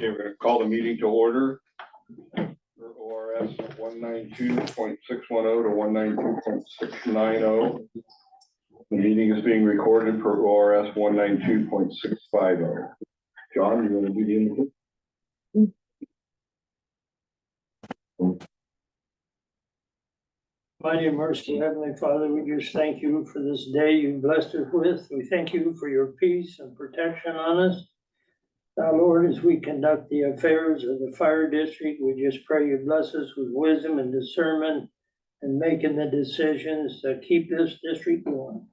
Okay, we're gonna call the meeting to order. For ORS 192.610 to 192.690. The meeting is being recorded for ORS 192.650. John, you want to do the input? Mighty and merciful Heavenly Father, we just thank you for this day you blessed us with. We thank you for your peace and protection on us. Now, Lord, as we conduct the affairs of the fire district, we just pray you bless us with wisdom and discernment and making the decisions that keep this district going.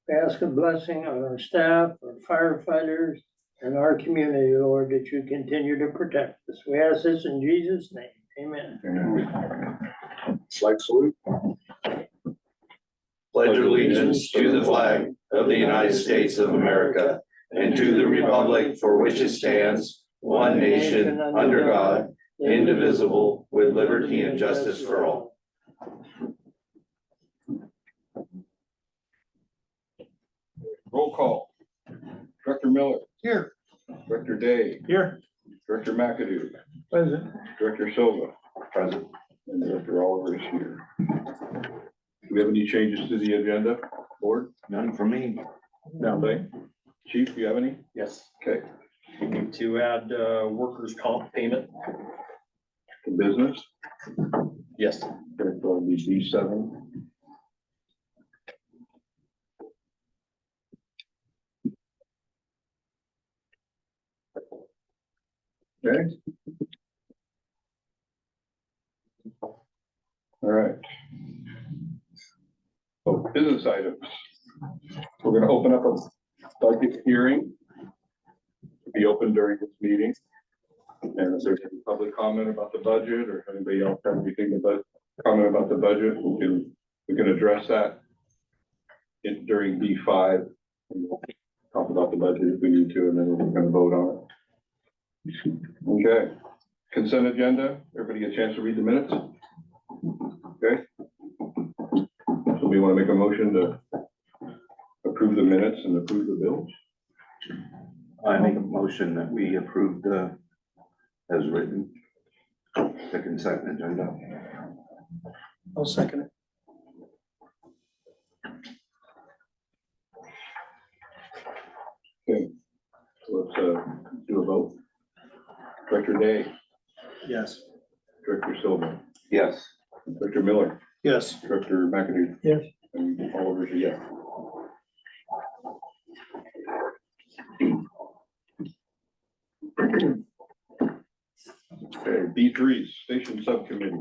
We ask a blessing on our staff, our firefighters, and our community, Lord, that you continue to protect us. We ask this in Jesus' name. Amen. Flag salute. Pledge allegiance to the flag of the United States of America and to the republic for which it stands, one nation, under God, indivisible, with liberty and justice for all. Roll call. Director Miller. Here. Director Day. Here. Director McAdoo. Present. Director Silva. Present. And Director Oliver is here. Do we have any changes to the agenda, board? None for me. No, Chief, do you have any? Yes, Okay, we need to add workers' comp payment. the business, Yes. there's going to be B7. Okay. All right. So business items. We're gonna open up a budget hearing. To be open during this meeting. And if there's any public comment about the budget or if anybody else has anything about comment about the budget, we can address that during B5. And we'll talk about the budget if we need to, and then we're gonna vote on it. Okay, consent agenda, everybody get a chance to read the minutes? Okay. So we want to make a motion to approve the minutes and approve the bills? I make a motion that we approve the, as written, the consent agenda. I'll second it. Okay, so let's do a vote. Director Day, Yes. Director Silva, Yes. Director Miller, Yes. Director McAdoo. Yes. And Oliver's a yes. Okay, B3, Station Subcommittee.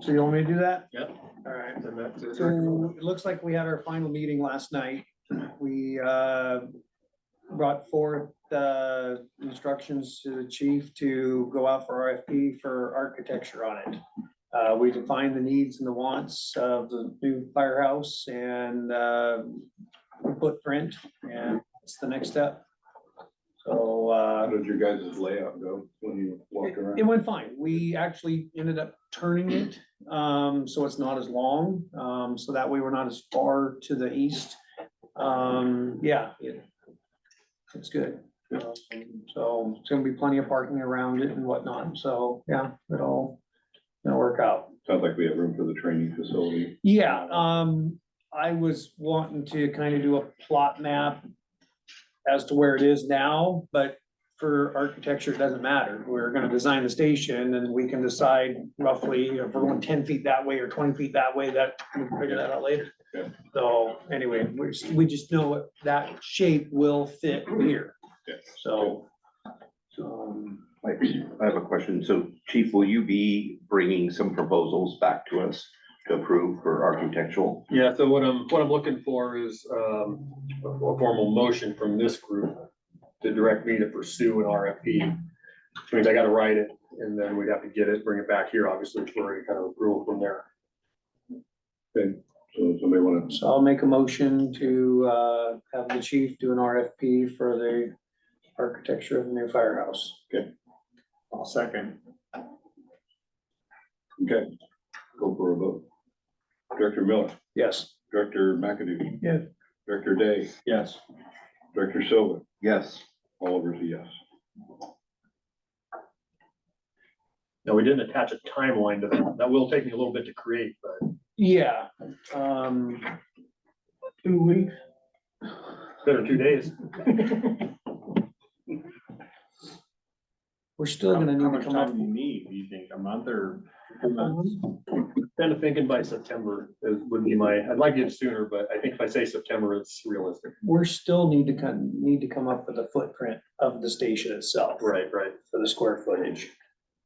So you want me to do that? Yep. All right. And that is- So it looks like we had our final meeting last night. We brought forth instructions to the chief to go out for RFP for architecture on it. We defined the needs and the wants of the new firehouse and footprint, and it's the next step. So How did your guys' layout go when you walked it around? went fine. We actually ended up turning it, so it's not as long, so that way we're not as far to the east. Yeah, it's good. So it's gonna be plenty of parking around it and whatnot, so, yeah, it'll work out. Sounds like we have room for the training facility. Yeah, I was wanting to kind of do a plot map as to where it is now, but for architecture, it doesn't matter. We're gonna design the station and we can decide roughly if we're going 10 feet that way or 20 feet that way, that we can figure that out later. Yeah. So anyway, we just know what that shape will fit here, Yeah. so. I have a question. So Chief, will you be bringing some proposals back to us to approve for architectural? Yeah, so what I'm looking for is a formal motion from this group to direct me to pursue an RFP. Which means I gotta write it and then we'd have to get it, bring it back here, obviously, for any kind of approval from there. Okay, so somebody want to, So I'll make a motion to have the chief do an RFP for the architecture of the new firehouse. I'll second. okay, go for a vote. Director Miller, Yes. Director McAdoo. Yes. Director Day, Yes. Director Silva, Yes. Oliver's a yes. No, we didn't attach a timeline to that. That will take me a little bit to create, but Yeah. 2 weeks. better 2 days. We're still gonna need How to much come up. time do you need, do you think, a month or? Kind of thinking by September would be I'd like to get it sooner, but I think if I say September, it's realistic. We're still need to come up with a footprint of the station itself. Right. For the square footage.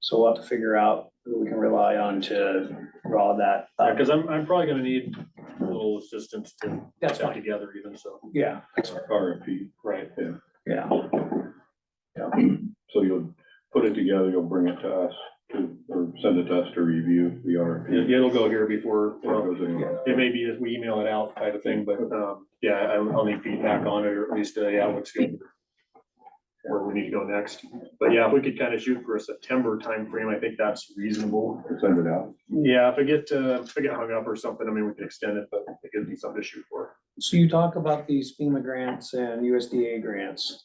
So we'll have to figure out who we can rely on to draw that up. Because I'm probably gonna need a little assistance to put That's that fine. together even, so. Yeah, RFP. Right. yeah. So you'll put it together, you'll bring it to us or send it to us to review the RFP. It'll go here before, Or well, it goes anywhere. it may be as we email it out kind of thing, but, yeah, I'll need feedback on it, or at least, yeah, looks good. Where we need to go next. But yeah, if we could kind of shoot for a September timeframe, I think that's reasonable. Send it out. Yeah, if I get hung up or something, I mean, we can extend it, but it gives me something to shoot for. So you talk about these FEMA grants and USDA grants.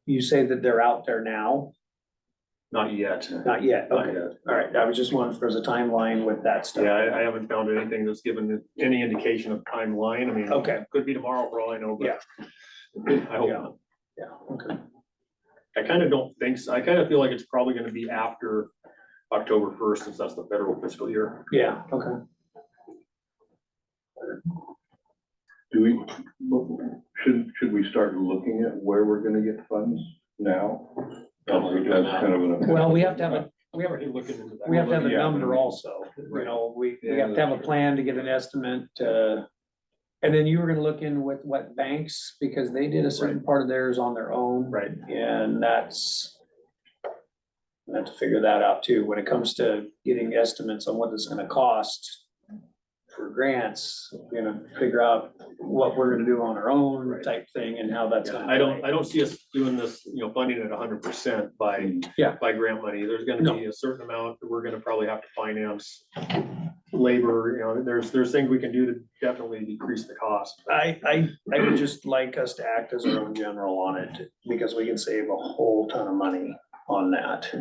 You say that they're out there now? Not yet. Not yet, Not okay. yet. All right, I was just wondering if there's a timeline with that stuff. Yeah, I haven't found anything that's given any indication of timeline. I mean, Okay. could be tomorrow for all I know, but I hope Yeah. not. Yeah, okay. I kind of don't think so. I kind of feel like it's probably gonna be after October 1st, since that's the federal fiscal year. Yeah, okay. Do should we start looking at where we're gonna get funds now? That's kind of an. Well, we have to have a, We already looking into that. we have to have a Yeah, but I number mean- also, you know, we Yeah, have to have a that's plan to get an estimate, and then you were gonna look in with what banks, because they did a certain part of theirs on their own. Right. And I have to figure that out too, when it comes to getting estimates on what it's gonna cost for grants, you know, figure out what we're gonna do on our own Right. type thing and how that's Yeah, gonna. I don't see us doing this, funding it 100% by, Yeah. by grant money. There's gonna No. be a certain amount that we're gonna probably have to finance. Labor, there's things we can do to definitely decrease the cost. I would just like us to act as our own general on it, because we can save a whole ton of money on that.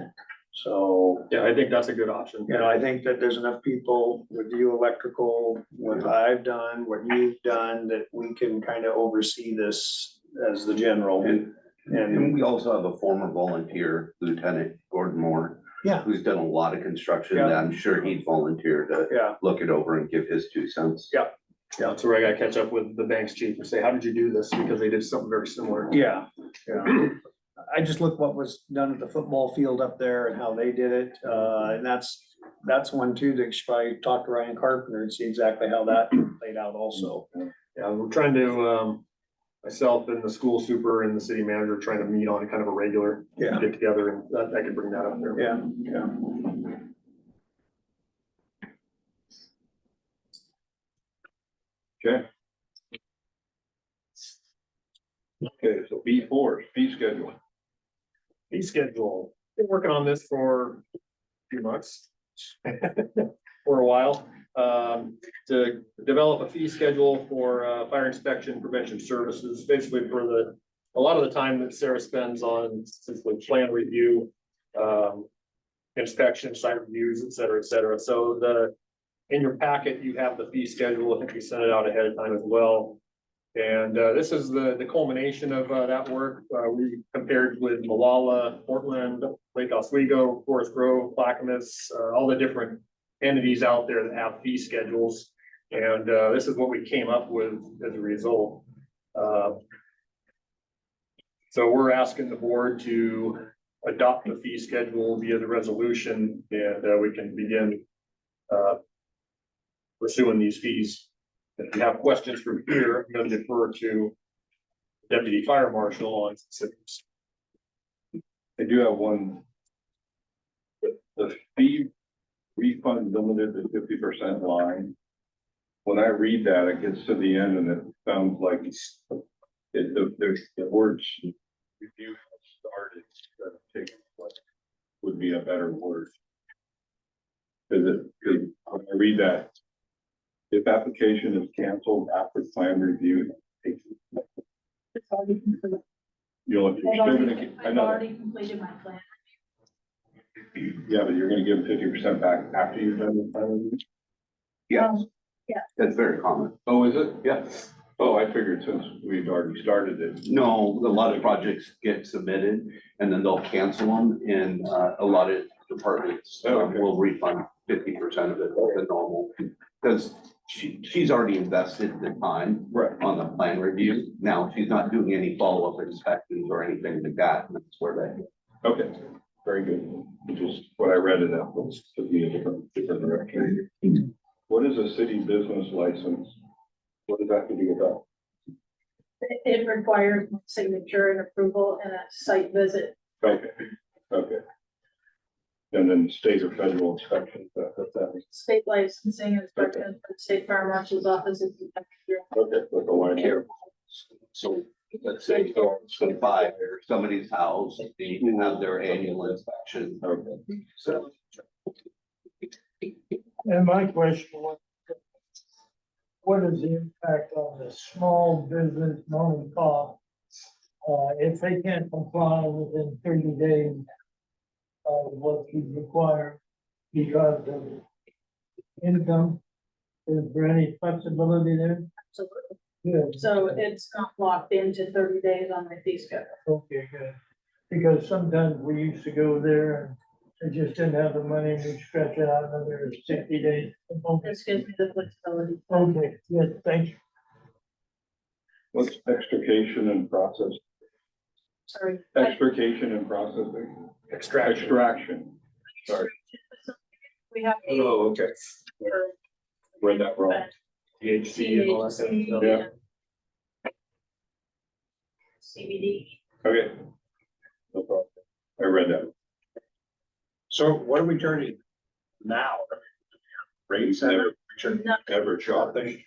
So, Yeah, I think that's a good option. you know, I think that there's enough people with you electrical, what I've done, what you've done, that we can kind of oversee this as the general. And And, we also have a former volunteer, Lieutenant Gordon Moore. Yeah. Who's done a lot of construction, Yeah. that I'm sure he'd volunteer to yeah, look it over and give his 2 cents. Yeah, that's where I gotta catch up with the bank's chief and say, how did you do this? Because they did something very similar. yeah, yeah. I just looked what was done at the football field up there and how they did it, and that's one too, that you should probably talk to Ryan Carpenter and see exactly how that played out also. Yeah, we're trying to, myself and the school super and the city manager trying to meet on kind of a regular Yeah, get together, and that, I can bring that up there. yeah, yeah. Okay. Okay, so B4, fee schedule. Fee schedule, been working on this for a few months. For a while, to develop a fee schedule for, fire inspection prevention services, basically for a lot of the time that Sarah spends on simply plan review, inspection, site reviews, et cetera, et cetera. So in your packet, you have the fee schedule. I think we sent it out ahead of time as well. And this is the culmination of that work. We compared with Malala, Portland, Lake Oswego, Forest Grove, Clackamas, all the different entities out there that have fee schedules. And this is what we came up with as a result. So we're asking the board to adopt the fee schedule via the resolution, and we can begin pursuing these fees. If you have questions from here, I'm going to defer to Deputy Fire Marshal on specifics. I do have one. The fee refund limited to 50% line. When I read that, it gets to the end and it sounds like the words review started instead of taking place would be a better word. Because when I read that, if application is canceled after plan review, you're still gonna get, I I've know, already completed my plan. yeah, but you're gonna give 50% back after you've done the final review? Yes, Yeah. that's very common. Oh, is it? Yes. Oh, I figured since we've already started it. No, a lot of projects get submitted and then they'll cancel them, and a lot of departments will refund 50% of it, the normal. Because she's already invested the time Right. on the plan review. Now, she's not doing any follow-up inspections or anything like that, and that's where they. Okay, very good. Just what I read in that was to be a different direction. What is a city business license? What does that have to do with that? It requires signature and approval and a site visit. Okay, okay. And then state or federal inspection, that's that. State licensing inspection for the state fire marshal's office. Okay, with the line here. So let's say so buy somebody's house, they need to have their annual inspection. Okay. So And my question was, what is the impact on the small business mom and pop? If they can't comply within 30 days of what is required because of income, is there any flexibility there? Absolutely. Good. So it's not locked into 30 days on my fee schedule. Okay, good. Because sometimes we used to go there and they just didn't have the money and we stretch it out another 60 days. Okay, This gives me the flexibility. okay, good, thank you. What's extrication and process? Sorry. Extrication and processing? Extraction. Extraction. Sorry. We have a. Oh, okay. Read that wrong. THC and all that stuff. THC Yeah. and CBD. Okay. No problem. I read that. So what are we turning now? Rates never, Never shot thing.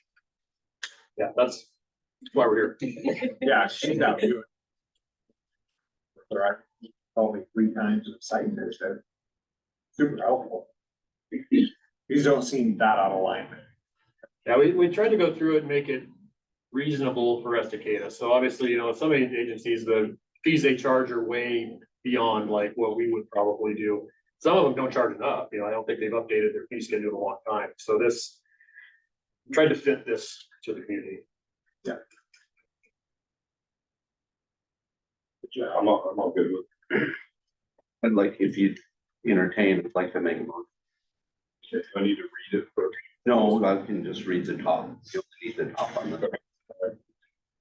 Yeah, that's why we're here. yeah, she's not doing. There are only 3 times of site visit. Super helpful. These don't seem that out of line. Yeah, we tried to go through it and make it reasonable for Estacada. So obviously, you know, some of these agencies, the fees they charge are way beyond like what we would probably do. Some of them don't charge enough, you know, I don't think they've updated their fee schedule in a long time. So this, tried to fit this to the community. Yeah, I'm all good with I'd like, if you entertain, I'd like to make a motion. it. I need to read it first. No, I can just read the top. You'll need the top on the.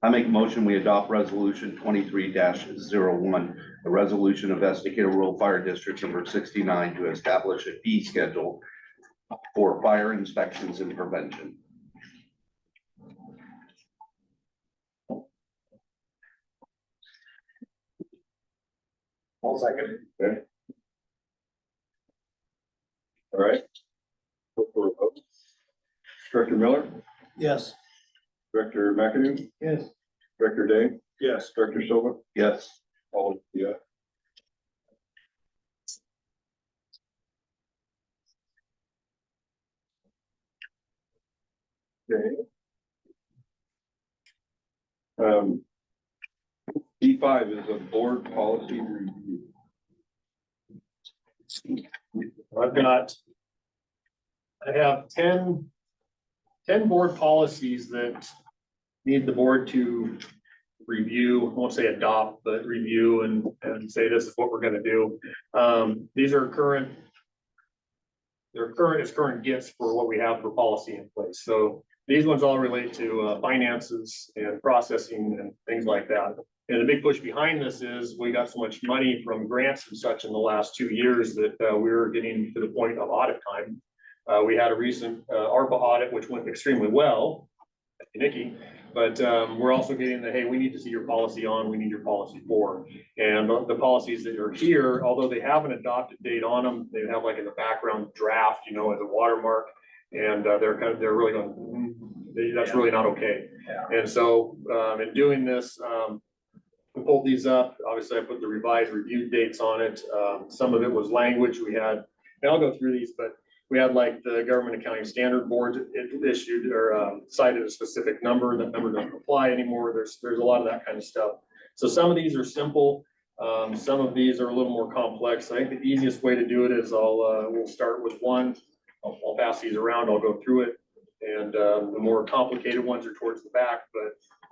I make a motion, we adopt resolution 23-01, a resolution of Estacada Rural Fire District number 69 to establish a fee schedule for fire inspections and prevention. All second. Okay. All right. Go for a vote. Director Miller, Yes. Director McAdoo, Yes. Director Day, Yes. Director Silva, Yes. all, yeah. Okay. D5 is a board policy review. I have 10 board policies that need the board to review, I won't say adopt, but review and say this is what we're gonna do. These are current. They're current gifts for what we have for policy in place. So these ones all relate to finances and processing and things like that. And the big push behind this is we got so much money from grants and such in the last 2 years that we're getting to the point of audit time. We had a recent ARPA audit, which went extremely well, Nikki, but we're also getting the, hey, we need to see your policy on, we need your policy for. And the policies that are here, although they have an adopted date on them, they have like in the background draft, you know, as a watermark. And they're really going, that's really not okay. Yeah. And so in doing this, we pulled these up. Obviously, I put the revised review dates on it. Some of it was language we had, and I'll go through these, but we had like the Government Accounting Standard Board issued or cited a specific number. That number doesn't apply anymore. There's a lot of that kind of stuff. So some of these are simple, some of these are a little more complex. I think the easiest way to do it is we'll start with one. I'll pass these around, I'll go through it. And the more complicated ones are towards the back, but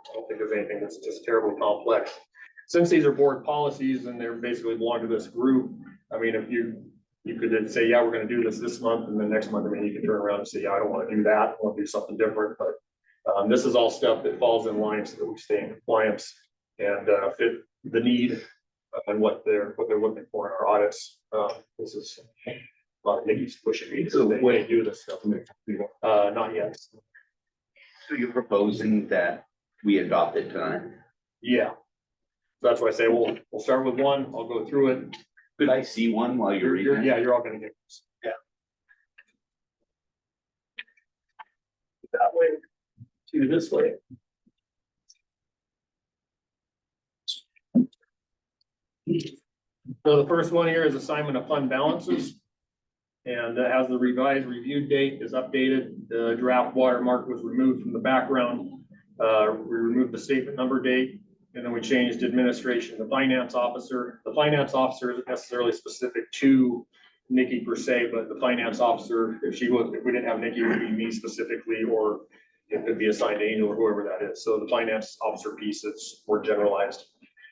I don't think there's anything that's just terribly complex. Since these are board policies and they're basically belong to this group, I mean, if you could then say, yeah, we're gonna do this month, and then next month, I mean, you can turn around and say, yeah, I don't wanna do that, I wanna do something different, but this is all stuff that falls in line so that we stay in compliance and fit the need and what they're looking for in our audits. This is a lot of Nikki's pushing me to way do this stuff. Not yet. So you're proposing that we adopt it tonight? Yeah. That's why I say we'll start with one. I'll go through it. Could I see one while you're reading? Yeah, you're all gonna get this. Yeah. That way to this way. So the first one here is assignment of fund balances. And that has the revised review date is updated. The draft watermark was removed from the background. We removed the statement number date, and then we changed administration to finance officer. The finance officer isn't necessarily specific to Nikki per se, but the finance officer, if we didn't have Nikki, it would be me specifically, or it could be assigned to Angel or whoever that is. So the finance officer piece is more generalized.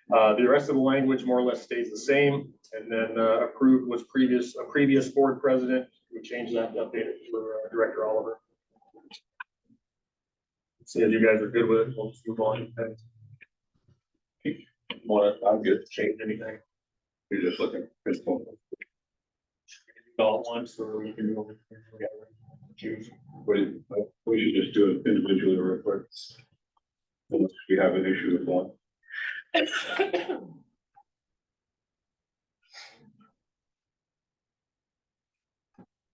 The rest of the language more or less stays the same. And then approved was a previous board president. We changed that to update it for Director Oliver. See if you guys are good with it. We'll just move on. I'm good to change anything. You're just looking. All at once, or you can go together. Choose. We should just do it individually real quick. Unless we have an issue with one.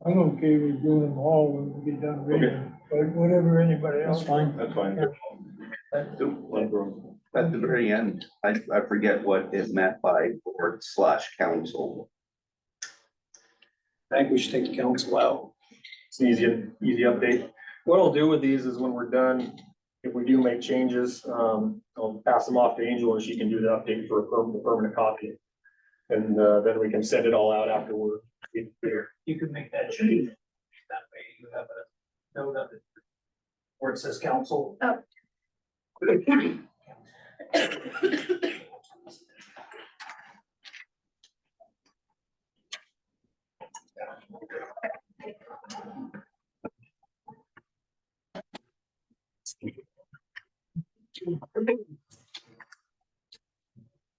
I'm okay with doing them all when we get done reading, but whatever anybody else. That's fine. That's fine. At the very end, I forget what is meant by board/council. I think we should take the council out. It's an easy update. What I'll do with these is when we're done, if we do make changes, I'll pass them off to Angel and she can do the update for a permanent copy. And then we can send it all out after we're clear. You could make that change. That way you have a note of it. Where it says council. Oh.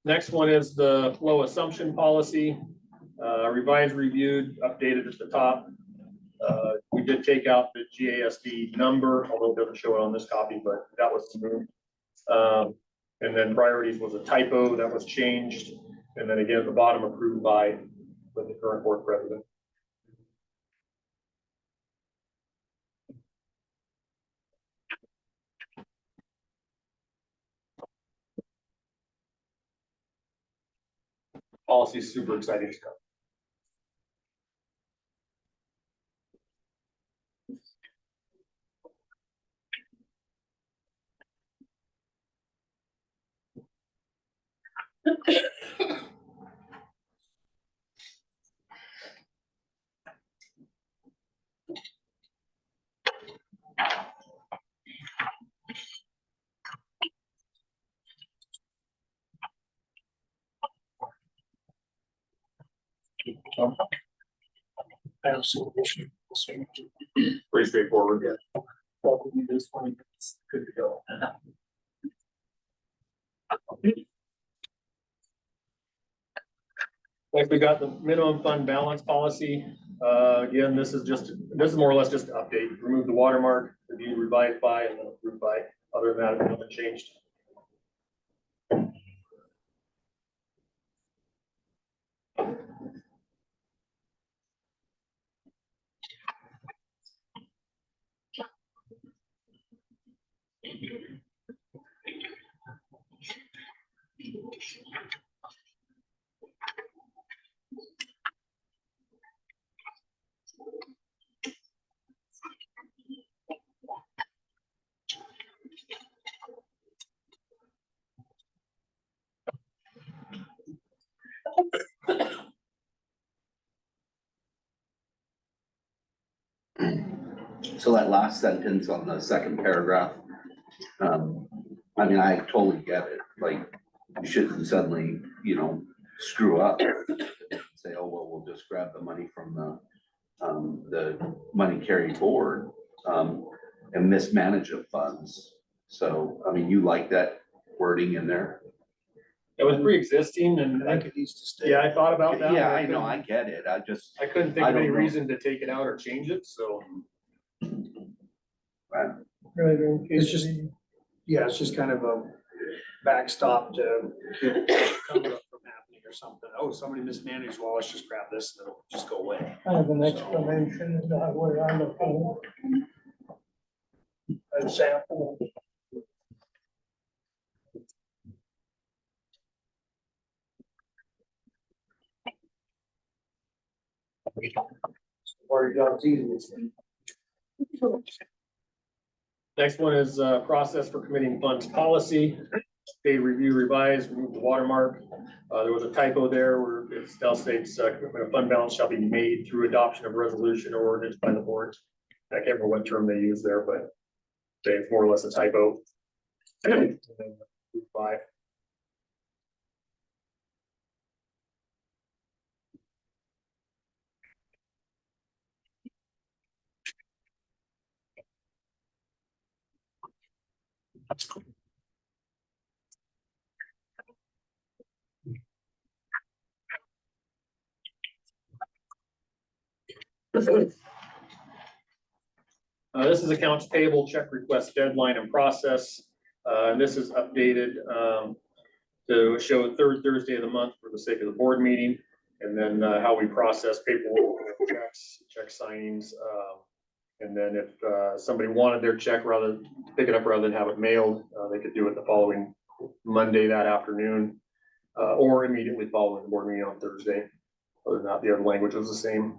Next one is the flow assumption policy, revised, reviewed, updated at the top. We did take out the GASD number, although it doesn't show it on this copy, but that was moved. And then priorities was a typo that was changed. And then again, at the bottom, approved by the current board president. Policy is super exciting stuff. Pretty straightforward. Yeah. This one is good to go. Next, we got the minimum fund balance policy. Again, this is more or less just an update. Remove the watermark to be revised by and then approved by. Other than that, nothing changed. So that last sentence on the second paragraph, I mean, I totally get it, like, you shouldn't suddenly, screw up. Say, oh, well, we'll just grab the money from the money carried forward, and mismanage of funds. So, I mean, you like that wording in there? It was pre-existing and I think it needs to stay. yeah, I thought about that. Yeah, but I know, couldn't- I get it, I couldn't think I of any don't know. reason to take it out or change it, so. Right, in case It's just, yeah, it's just kind of a backstop to cover up from happening or something. Oh, somebody mismanaged, well, let's just grab this and it'll just go away. kind of an explanation of that way on the phone. An sample. Or job's easiest. Next one is process for committing funds policy. They review, revise, remove the watermark. There was a typo there where it still states a fund balance shall be made through adoption of resolution or ordinance by the board. I can't remember what term they use there, but it's more or less a typo. And then 5. This is accounts payable check request deadline and process. And this is updated to show the third Thursday of the month for the sake of the board meeting. And then how we process paperwork, checks, check signings. And then if somebody wanted their check rather pick it up rather than have it mailed, they could do it the following Monday that afternoon or immediately following the board meeting on Thursday. Other than that, the other language was the same.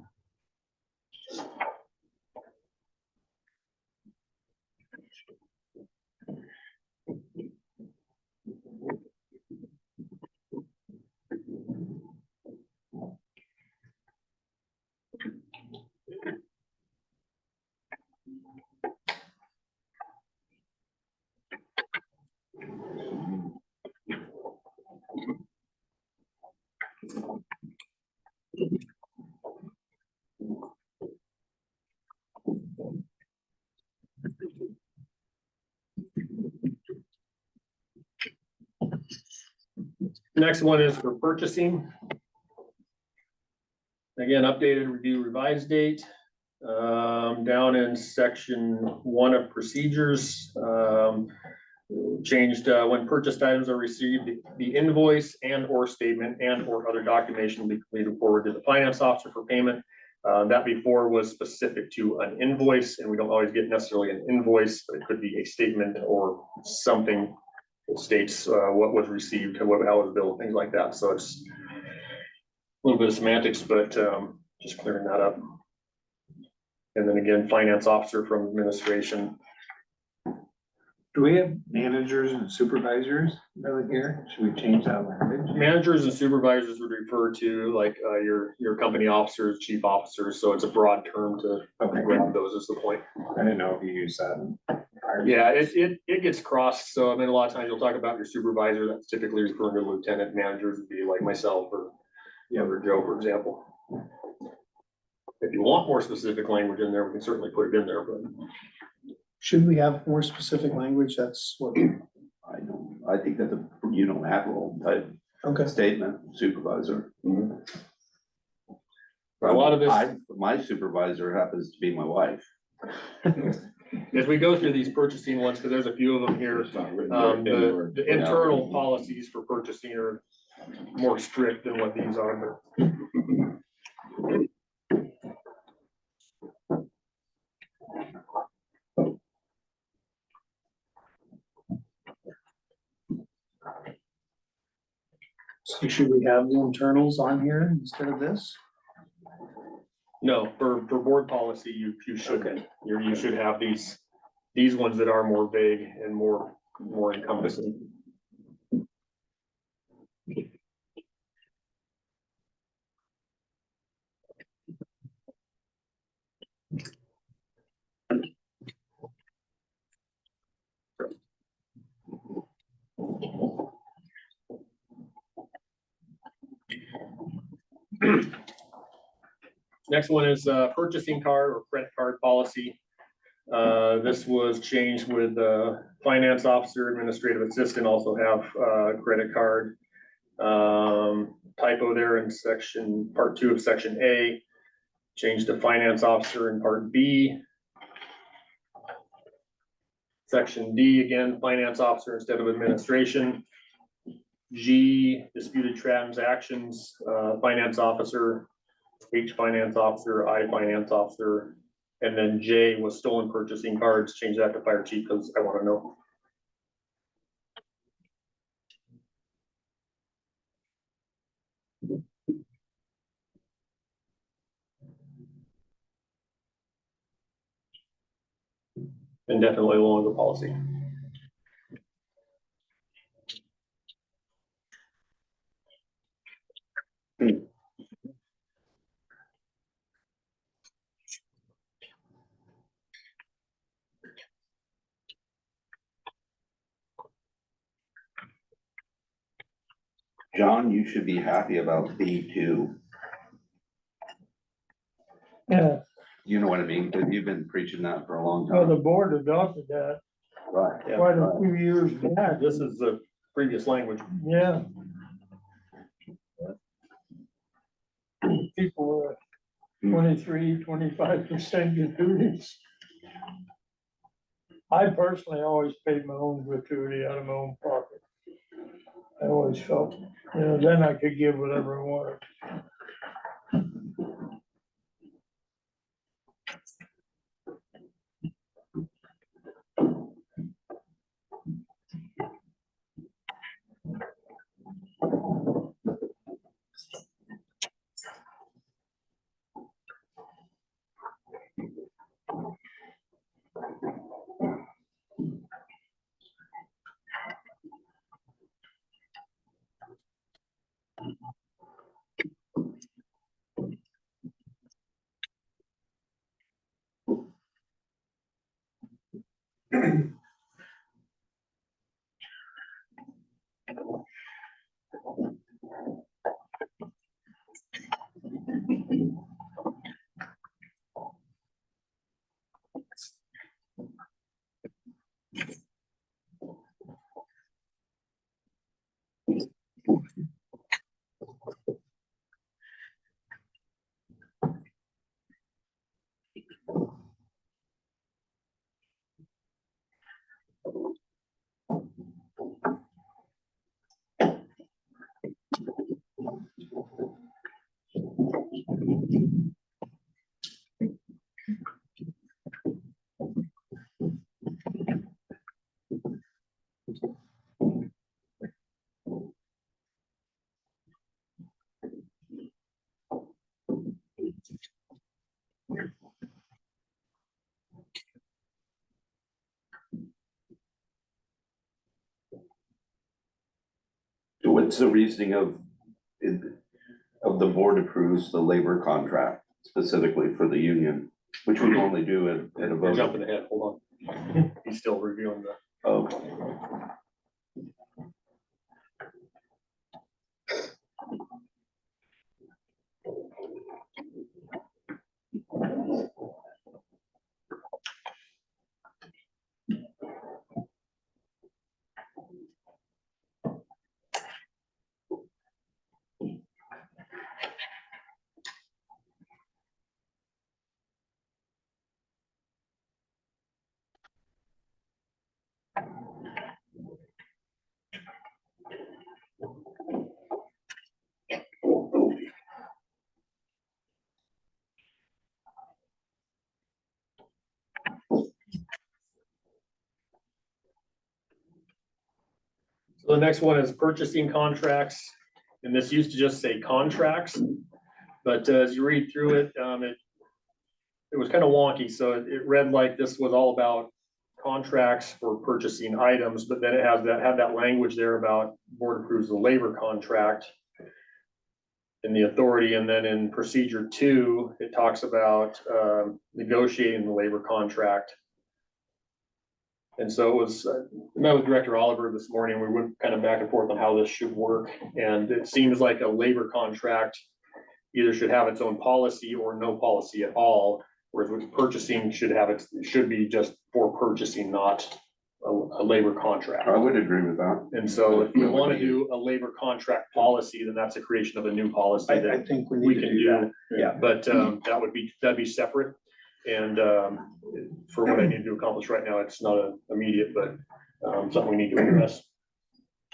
Next one is for purchasing. Again, updated review revised date. Down in section 1 of procedures, changed when purchased items are received, the invoice and or statement and or other documentation will be completed forward to the finance officer for payment. That before was specific to an invoice, and we don't always get necessarily an invoice, but it could be a statement or something that states what was received, how it was billed, things like that. So it's a little bit of semantics, but just clearing that up. And then again, finance officer from administration. Do we have managers and supervisors over here? Should we change that language? Managers and supervisors would refer to like your company officers, chief officers, so it's a broad term to Okay, grab those is the point. I didn't know if you use that. Yeah, it gets crossed, so I mean, a lot of times you'll talk about your supervisor, that's typically referring to lieutenant. Managers would be like myself or Joe, for example. If you want more specific language in there, we can certainly put it in there, but. Should we have more specific language? That's what, I think that's a unilateral type okay. statement, supervisor. A lot of this- My supervisor happens to be my wife. As we go through these purchasing ones, because there's a few of them here, the internal policies for purchasing are more strict than what these are, but. So should we have the internals on here instead of this? No, for board policy, you shouldn't. You should have these ones that are more vague and more encompassing. Next one is purchasing card or credit card policy. This was changed with finance officer, administrative assistant also have credit card. Typo there in part 2 of section A, changed to finance officer in part B. Section D, again, finance officer instead of administration. G, disputed transactions, finance officer, H, finance officer, I, finance officer. And then J was stolen purchasing cards, change that to fire chief because I want to know. And definitely longer policy. John, you should be happy about B2. Yeah, You know what I mean? Because you've been preaching that for a long well, the time. board adopted that Right. quite a few years back. This is the previous language. Yeah. People were 23-25% gratuities. I personally always paid my own gratuity out of my own pocket. I always felt, then I could give whatever I wanted. What's the reasoning of the board approves the labor contract specifically for the union, which we normally do at a We're vote? jumping ahead, hold on. He's still reviewing the. Oh. So the next one is purchasing contracts, and this used to just say contracts, but as you read through it, it was kind of wonky, so it read like this was all about contracts for purchasing items, but then it had that language there about board approves the labor contract and the authority, and then in procedure 2, it talks about negotiating the labor contract. And so it was, I met with Director Oliver this morning. We went kind of back and forth on how this should work. And it seems like a labor contract either should have its own policy or no policy at all. Whereas with purchasing should be just for purchasing, not a labor contract. I would agree with that. And so if you want to do a labor contract policy, then that's a creation of a new policy I that think we we need to can do that. do. Yeah. But that'd be separate. And for what I need to accomplish right now, it's not immediate, but something we need to address.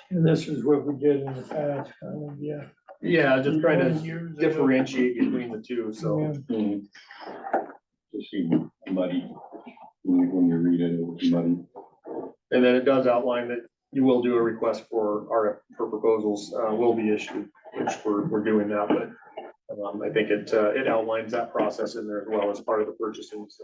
And this is what we did in the past, yeah. Yeah, just trying to Years ago. differentiate between the two, so. Yeah. Just seem muddy when you read it, it's muddy. And then it does outline that you will do a request for proposals, will be issued, which we're doing that, but I think it outlines that process in there as well as part of the purchasing, so.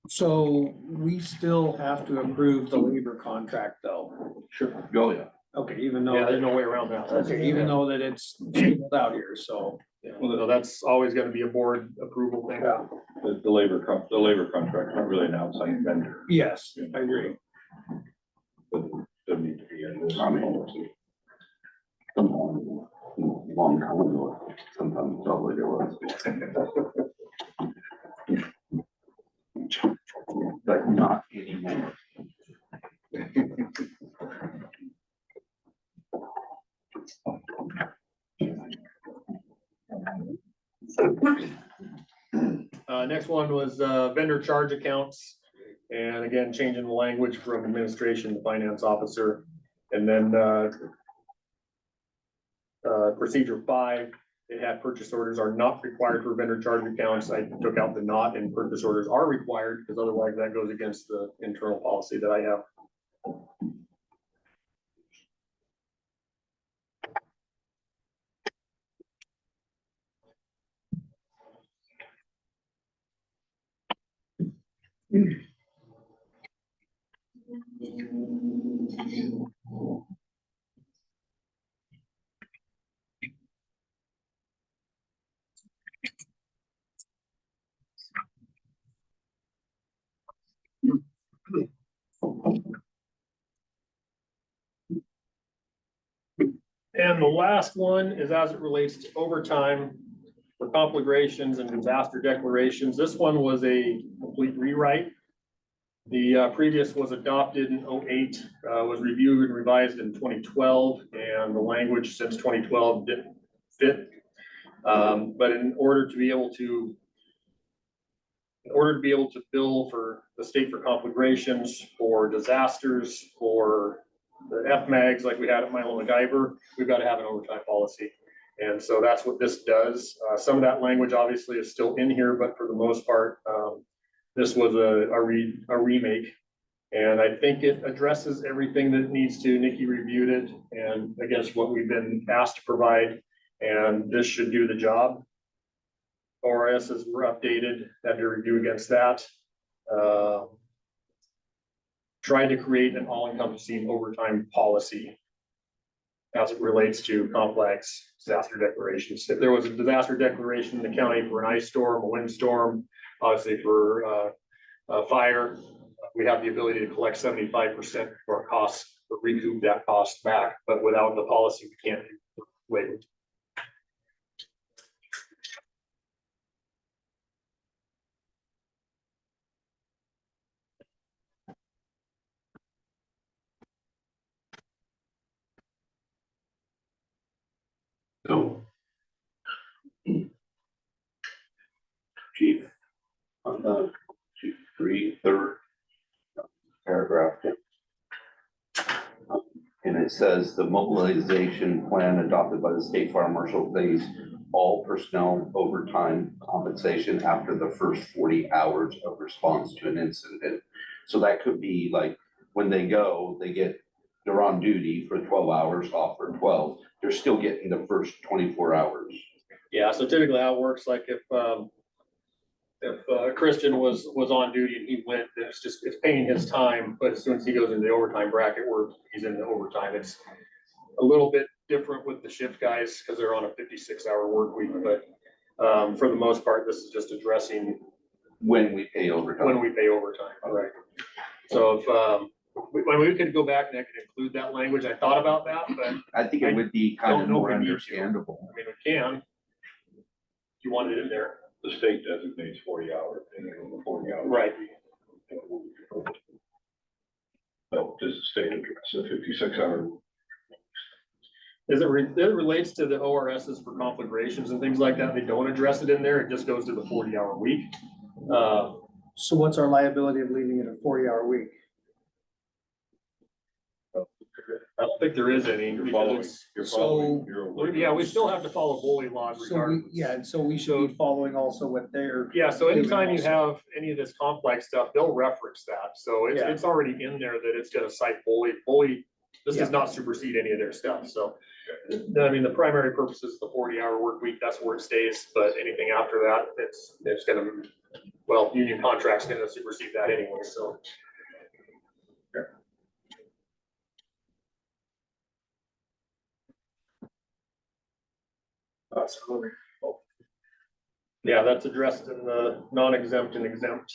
So we still have to approve the labor contract though. Sure. Oh, yeah. Okay, even Yeah, though, there's no way around that. okay, even though that it's spelled out here, so. Well, that's always gonna be a board approval thing. The labor contract is not really an outside vendor. Yes, I agree. Doesn't need to be in this I mean- policy. Long time ago, sometimes it's all like it was. But not anymore. Next one was vendor charge accounts. And again, changing the language from administration to finance officer. And then procedure 5, it had purchase orders are not required for vendor charge accounts. I took out the not, and purchase orders are required, because otherwise that goes against the internal policy that I have. And the last one is as it relates to overtime for conflagrations and disaster declarations. This one was a complete rewrite. The previous was adopted in 2008, was reviewed and revised in 2012, and the language since 2012 didn't fit. But in order to be able to bill for the state for conflagrations, for disasters, for the FMAGs like we had at Milo MacGyver, we've got to have an overtime policy. And so that's what this does. Some of that language obviously is still in here, but for the most part, this was a remake. And I think it addresses everything that it needs to. Nikki reviewed it and against what we've been asked to provide, and this should do the job. ORS is updated, had to review against that. Trying to create an all-encompassing overtime policy as it relates to complex disaster declarations. If there was a disaster declaration in the county for an ice storm, a windstorm, obviously for fire, we have the ability to collect 75% of our costs, or recoup that cost back, but without the policy, we can't do labor. So. Chief, on the chief 3, third paragraph. And it says the mobilization plan adopted by the state fire marshal pays all personnel overtime compensation after the first 40 hours of response to an incident. So that could be like when they go, they're on duty for 12 hours, off for 12. They're still getting the first 24 hours. Yeah, so typically how it works, like if Christian was on duty and he went, it's paying his time, but as soon as he goes into the overtime bracket where he's in the overtime, it's a little bit different with the shift guys because they're on a 56-hour work week, but For the most part, this is just addressing When we pay overtime. when we pay overtime, right? So if, when we could go back and I could include that language, I thought about that, but I think it would be kind don't of know if more we need to. understandable. I mean, we can. If you wanted it in there. The state designates 40 hours, and then the 40 hours. Right. So does the state address the 56 hour? As it relates to the ORSs for conflagrations and things like that, they don't address it in there. It just goes to the 40-hour week. So what's our liability of leaving it a 40-hour week? I don't think there is any. You're because following, it's- you're so- following. your- Yeah, we still have to follow bully laws So we, regardless. yeah, and so we should be following also what they're. Yeah, so anytime you also. have any of this complex stuff, they'll reference that. So Yeah. it's already in there that it's gonna cite bully. This does not supersede any of their stuff, so. I mean, the primary purpose is the 40-hour work week, that's where it stays, but anything after that, it's gonna, well, union contract's gonna supersede that anyway, so. Yeah, that's addressed in the non-exempt and exempt.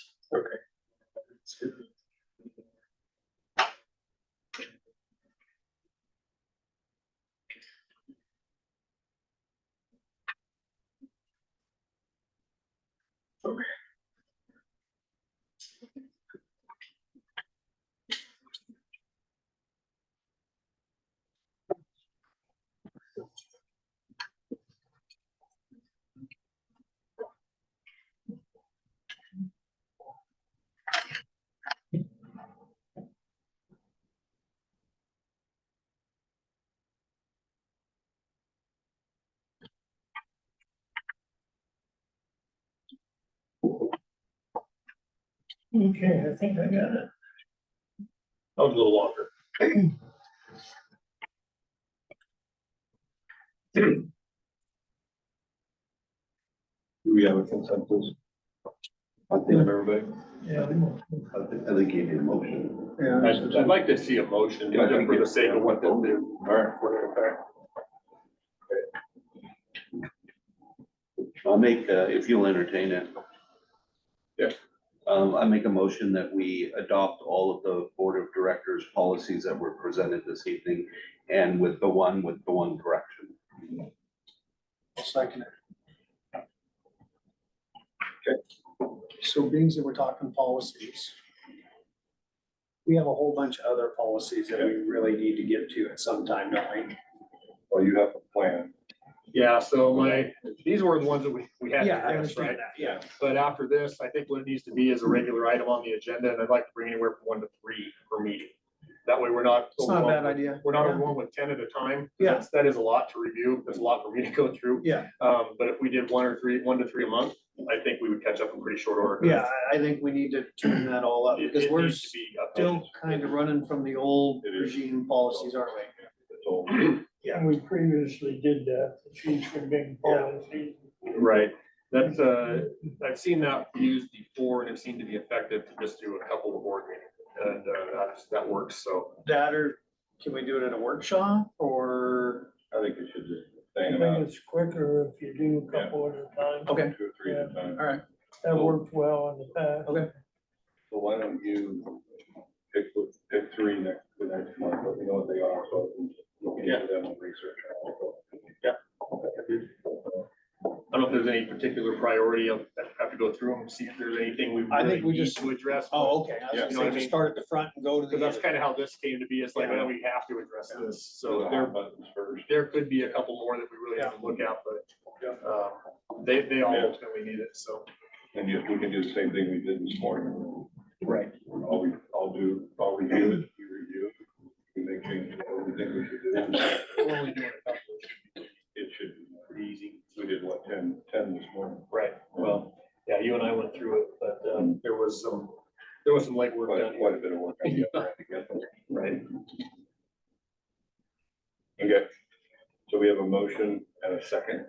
Okay, I think I got it. That was a little longer. Do we have a consensus? I think everybody. Yeah. I think you need a motion. Yeah. I'd like to see a motion, Yeah, I just think for the it's- sake of what they'll do. All right. I'll make, if you'll entertain it. Yeah. I make a motion that we adopt all of the board of directors policies that were presented this evening and with the one correction. Second. So being that we're talking policies. We have a whole bunch of other policies that we really need to get to at some time, don't we? Well, you have a plan. Yeah, so these were the ones that we had to Yeah, I address, understand right? that, yeah. But after this, I think what it needs to be is a regular item on the agenda, and I'd like to bring anywhere from 1 to 3 per meeting. That way we're not. It's not a bad overwhelmed with- idea. We're not Yeah. overwhelmed with 10 at a time. Yeah. That is a lot to review. That's a lot for me to go through. Yeah, But if we did 1 to 3 a month, I think we would catch up in pretty short order. yeah, I think we need to tune that all up It- because it we're needs to be updated. still kind of running from the old It is. regime policies, aren't we? It's all. And we previously did that, the chiefs for big policies. Right, that's, I've seen that used before and it seemed to be effective to just do a couple of board meetings. And, that works, so. That or can we do it at a workshop or? I think it should just I hang think out. it's quicker if you do a couple at a time. Okay, 2 or 3 at a time. all right, That worked well in the past. okay. So why don't you pick 3 the next month, let me know what they are, so I can look into them and research. I don't know if there's any particular priority. I'll have to go through them and see if there's anything we I really think we need just- to address. Oh, okay. I was Yeah. gonna You know what I say, just mean? start at the front and go to the. Because that's end. kind of how this came to be. It's like, Yeah. well, we have to address this. So So the there, hot buttons first. there could be a couple more that we really have to look at, but, they all Yeah. ultimately need it, so. And if we can do the same thing we did this morning. Right. I'll review it, you review it, we make changes, what we think we should do. We're only doing a couple. It should be pretty easy. We did what, 10 this morning? Right, well, yeah, you and I went through it, but, there was some legwork done. Quite a bit of work on the other end to get there. Right. Okay, so we have a motion and a second.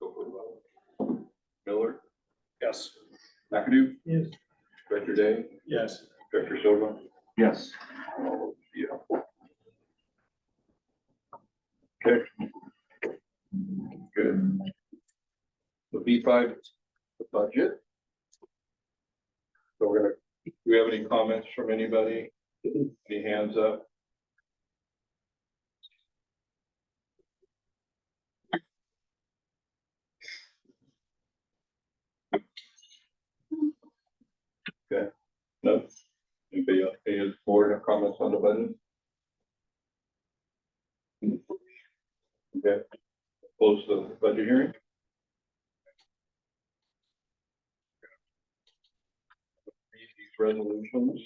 Go for the vote. Miller, Yes. McAdoo, Yes. Director Day, Yes. Director Silva. Yes. Yeah. Okay. Good. The B5, the budget. So we're gonna, do we have any comments from anybody? Any hands up? Okay, no? Anybody else, any board have comments on the budget? Okay, close the budget hearing. Read these resolutions.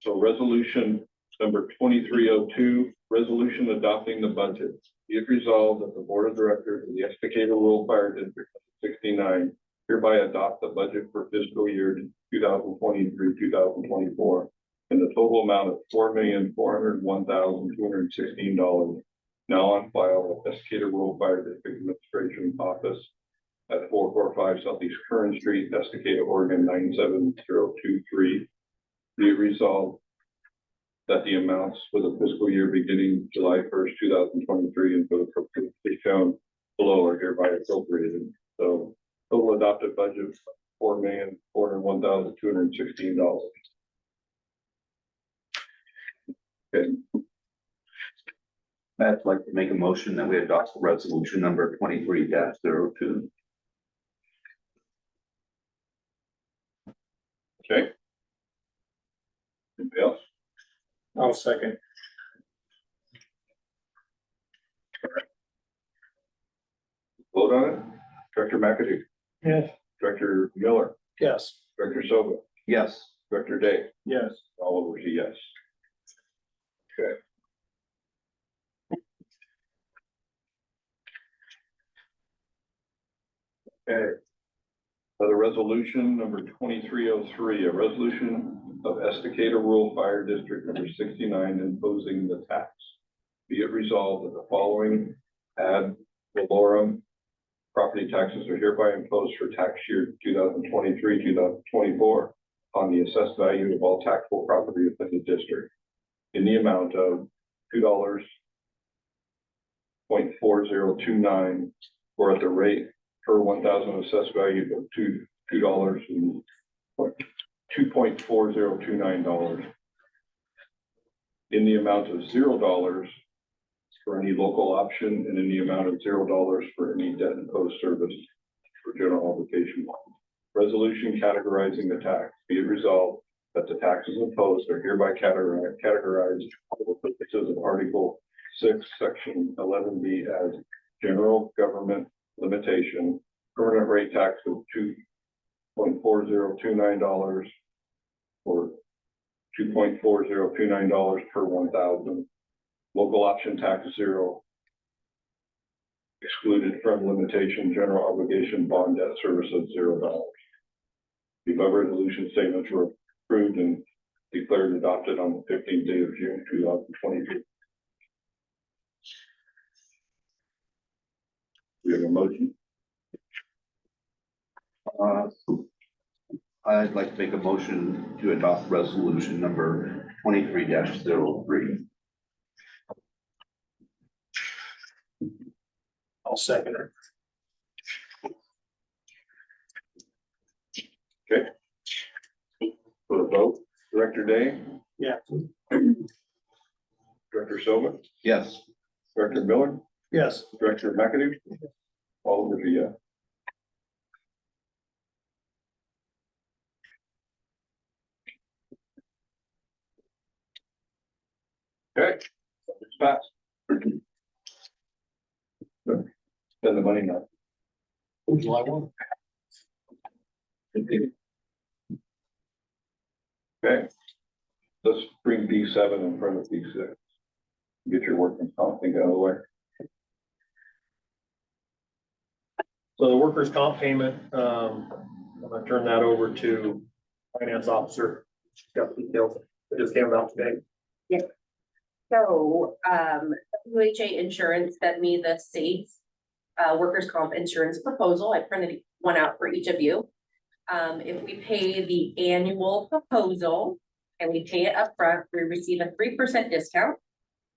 So resolution number 2302, resolution adopting the budget. Be it resolved that the board of directors of the Estacado Rural Fire District 69 hereby adopt the budget for fiscal year 2023-2024 in the total amount of $4,401,216 now on file at Estacado Rural Fire District Administration Office at 445 Southeast Curran Street, Estacado, Oregon 97023. Be it resolved that the amounts for the fiscal year beginning July 1st, 2023 and for the purposes shown below are hereby appropriated. So total adopted budget $4,401,216. Okay, I'd like to make a motion that we adopt resolution number 23-02. okay. Anybody else? I'll second. Vote on it. Director McAdoo, Yes. Director Miller, Yes. Director Soba, Yes. Director Day, Yes. all over is a yes. Okay. Okay. Another resolution number 2303, a resolution of Estacado Rural Fire District number 69 imposing the tax. Be it resolved that the following ad valorem property taxes are hereby imposed for tax year 2023-2024 on the assessed value of all taxable property within the district in the amount of $2.4029 or at the rate per 1,000 assessed value of $2.4029 in the amount of $0 for any local option and in the amount of $0 for any debt imposed service for general obligation bonds. Resolution categorizing the tax. Be it resolved that the taxes imposed are hereby categorized for the purposes of Article 6, Section 11B as general government limitation, permanent rate tax of $2.4029 or $2.4029 per 1,000. Local option tax 0, excluded from limitation, general obligation bond debt service of $0. The above resolution statements were approved and declared adopted on the 15th day of June 2022. We have a motion. I'd like to make a motion to adopt resolution number 23-03. I'll second it. Okay. For the vote, Director Day, Yeah. Director Silva, Yes. Director Miller, Yes. Director McAdoo, all over the yes. Okay, it's passed. Spend the money now. July 1. Okay, let's bring B7 in front of B6. Get your working comp thing out of the way. So the workers' comp payment, I'm gonna turn that over to finance officer. She's got the details. It just came out today. So, WHA Insurance sent me the safe workers' comp insurance proposal. I printed one out for each of you. If we pay the annual proposal and we pay it upfront, we receive a 3% discount,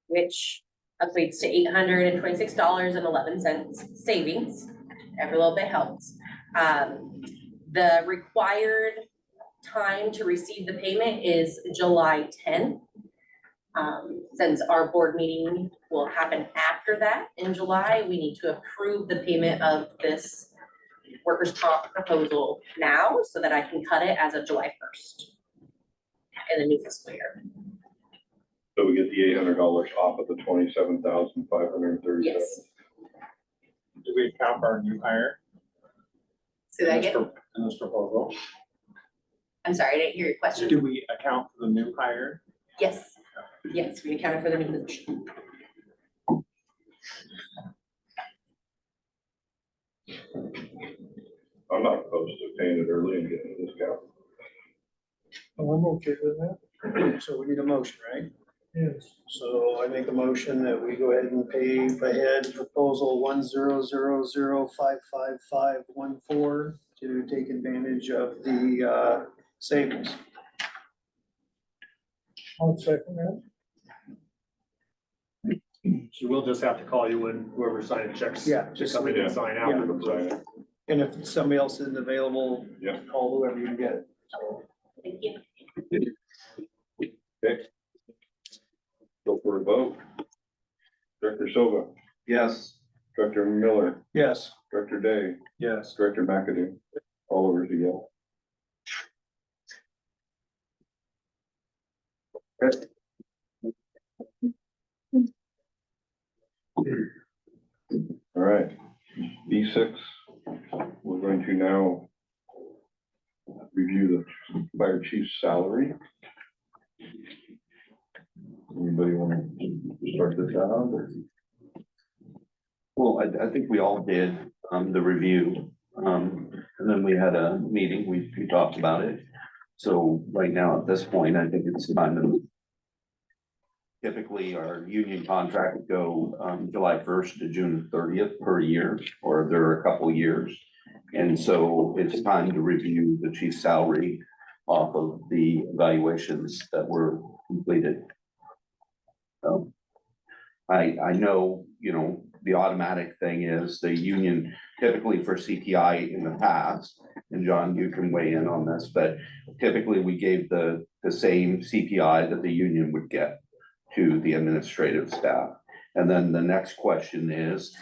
which equates to $826.11 savings. Every little bit helps. The required time to receive the payment is July 10th. Since our board meeting will happen after that in July, we need to approve the payment of this workers' comp proposal now so that I can cut it as of July 1st in the new fiscal year. So we get the $800 off of the 27,537. Yes. Do we account for our new hire So that again, in this proposal? I'm sorry, I didn't hear your question. Do we account for the new hire? Yes, yes, we accounted for the new position. I'm not opposed to paying it early and getting a discount. I'm okay with that. So we need a motion, right? Yes. So I make a motion that we go ahead and pay ahead proposal 100055514 to take advantage of the savings. I'll second that. So we'll just have to call you when whoever signing checks. Yeah, Just come in and sign yeah. after the project. And if somebody else isn't available, Yeah. call whoever you can get. So Thank you. Okay. Go for a vote. Director Silva, Yes. Director Miller, yes. Director Day, Yes. Director McAdoo, all over to you. Okay. All right, B6, we're going to now review the fire chief's salary. Anybody want to start this out or? Well, I think we all did, the review, and then we had a meeting, we talked about it. So right now, at this point, I think it's time to. Typically, our union contract would go, July 1st to June 30th per year, or there are a couple years. And so it's time to review the chief's salary off of the evaluations that were completed. I know, you know, the automatic thing is the union typically for CTI in the past, and John, you can weigh in on this, but typically we gave the same CPI that the union would get to the administrative staff. And then the next question is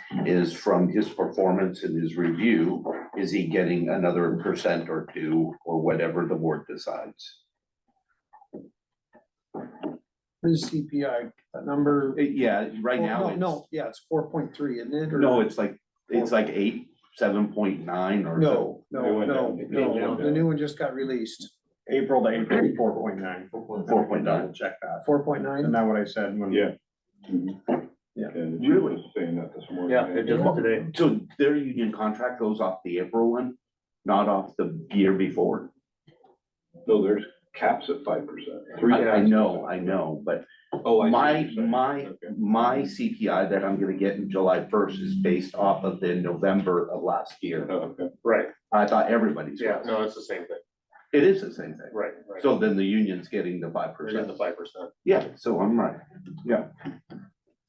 from his performance in his review, is he getting another % or two or whatever the board decides? This is CPI, that number. Yeah, right now. No, it's- no, yeah, it's 4.3, isn't it? Or- No, it's like 8, 7.9 or so. No, It no, went no, down. no, the new one just got released, April to April, 4.9. 4.9. Check that. 4.9. Isn't that what I said? when- Yeah. Yeah. And the chief was saying that this morning. Yeah, it just today. So their union contract goes off the April one, not off the year before? No, there's caps at 5%. I know, but Oh, I see what my, you're saying. my, Okay. my CPI that I'm gonna get in July 1st is based off of the November of last year. Oh, okay. Right, I thought everybody's yeah, was. no, it's the same thing. It is the same thing. Right, right. So then the union's getting the We're getting 5%. the 5%. Yeah, so I'm right, yeah.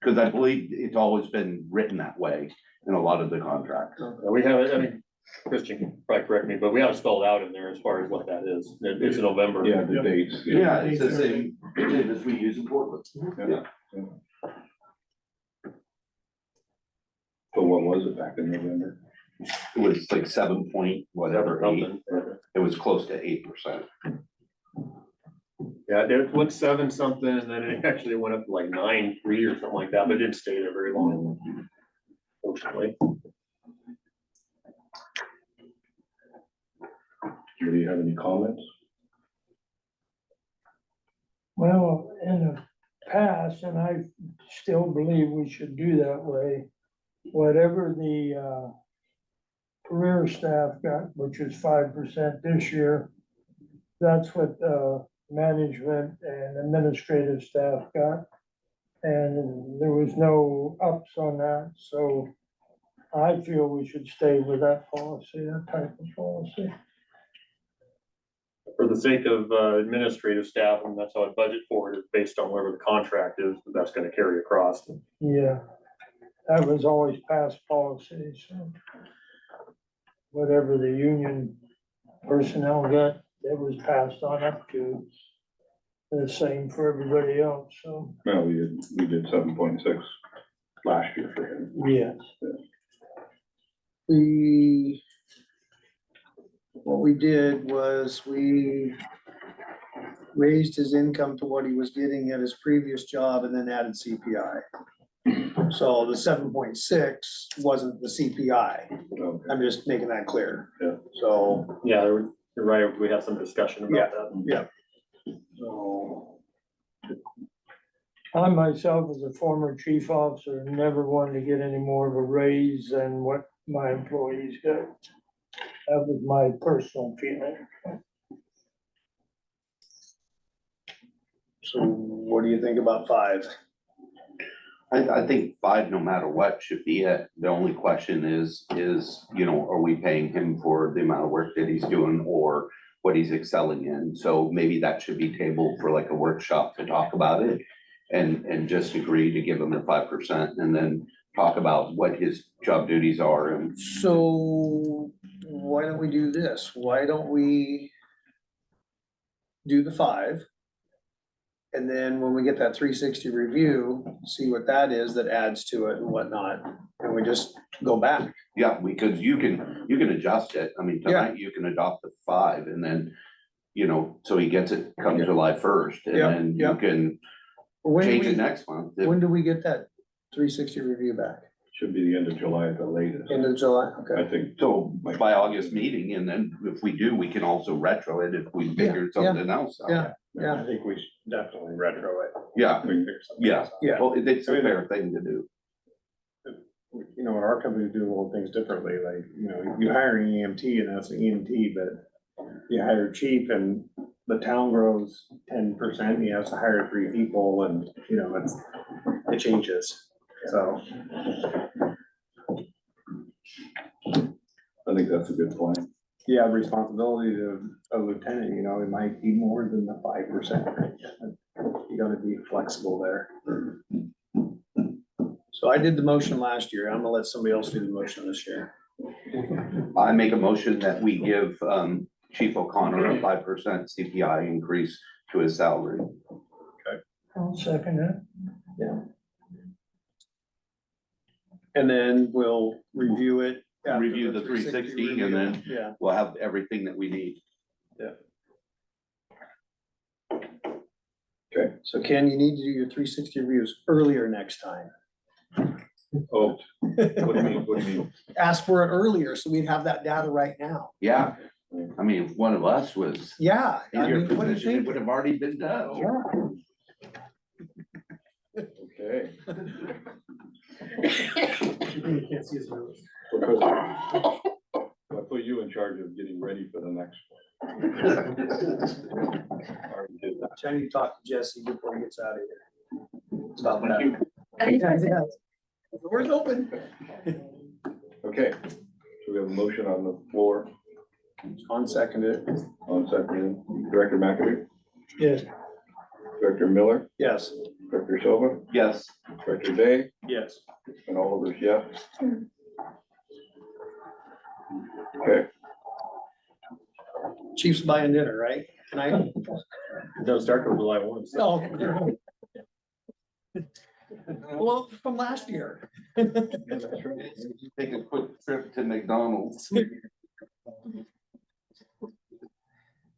Cause I believe it's always been written that way in a lot of the contracts. We have it, I mean, Christian can probably correct me, but we have it spelled out in there as far as what that is. It's in November. Yeah, the dates. Yeah, it's the same as we use in Portland. Yeah. So what was it back in November? It was like 7 point whatever, 8. Something. It was close to 8%. Yeah, it went 7 something, and then it actually went up to like 9.3 or something like that, but it didn't stay there very long. Fortunately. Do you have any comments? Well, in the past, and I still believe we should do that way, whatever the career staff got, which is 5% this year, that's what management and administrative staff got. And there was no ups on that, so I feel we should stay with that policy, that type of policy. for the sake of administrative staff, and that's how I budget for it, is based on whatever the contract is, but that's gonna carry across. Yeah, that was always past policy, so. Whatever the union personnel got, that was passed on up to the same for everybody else, so, No, we did 7.6 last year for him. yes. What we did was we raised his income to what he was getting at his previous job and then added CPI. So the 7.6 wasn't the CPI. Okay. I'm just making that clear. Yeah. So, Yeah, you're right, we had some discussion about that. yeah. So, I myself, as a former chief officer, never wanted to get any more of a raise than what my employees got. That was my personal feeling. So what do you think about 5? I think 5, no matter what, should be it. The only question is, you know, are we paying him for the amount of work that he's doing or what he's excelling in? So maybe that should be tabled for like a workshop to talk about it and just agree to give him the 5% and then talk about what his job duties are and. So why don't we do this? Why don't we do the 5? And then when we get that 360 review, see what that is that adds to it and whatnot, and we just go back. Yeah, because you can adjust it. I mean, tonight you can adopt the 5 and then, you know, so he gets it come Yeah. July 1st and Yeah, then yeah. you can When do change it we, next month. when do we get that 360 review back? Should be the end of July at the latest. End of July, I okay. think. So by August meeting, and then if we do, we can also retro it if we figured Yeah, yeah. something else out. Yeah, yeah. I think we should definitely retro it. Yeah, we can figure something yeah, else out. Yeah. well, it's a fair thing to do. You know, our company do little things differently, like, you know, you hire an EMT and that's an EMT, but you hire a chief and the town grows 10%, he has to hire 3 people and, you know, it changes, so. I think that's a good plan. You have responsibility to a lieutenant, you know, it might be more than the 5%. You gotta be flexible there. So I did the motion last year. I'm gonna let somebody else do the motion this year. I make a motion that we give Chief O'Connor a 5% CPI increase to his salary. I'll second it. And then we'll review it. after Review the 360 and then- review. Yeah, We'll have everything that we need. so Ken, you need to do your 360 reviews earlier next time. Oh, what do you mean? What do you mean? Ask for it earlier, so we'd have that data right now. Yeah, I mean, if one of us was Yeah. in I your mean, what do you position, it think? would have already been done. Yeah. Okay. You can't see his nose. I'll put you in charge of getting ready for the next one. Already did that. I need to talk to Jesse before he gets out of here. About that. The door's open. Okay, so we have a motion on the floor, Unseconded. on second, Director McAdoo, Yes, Director Miller, Yes. Director Silva, Yes, Director Day, Yes. and all of us, yes. Okay, Chief's buying dinner, right? Tonight? It doesn't start till July 1. so. Oh. Well, from last year. take a quick trip to McDonald's.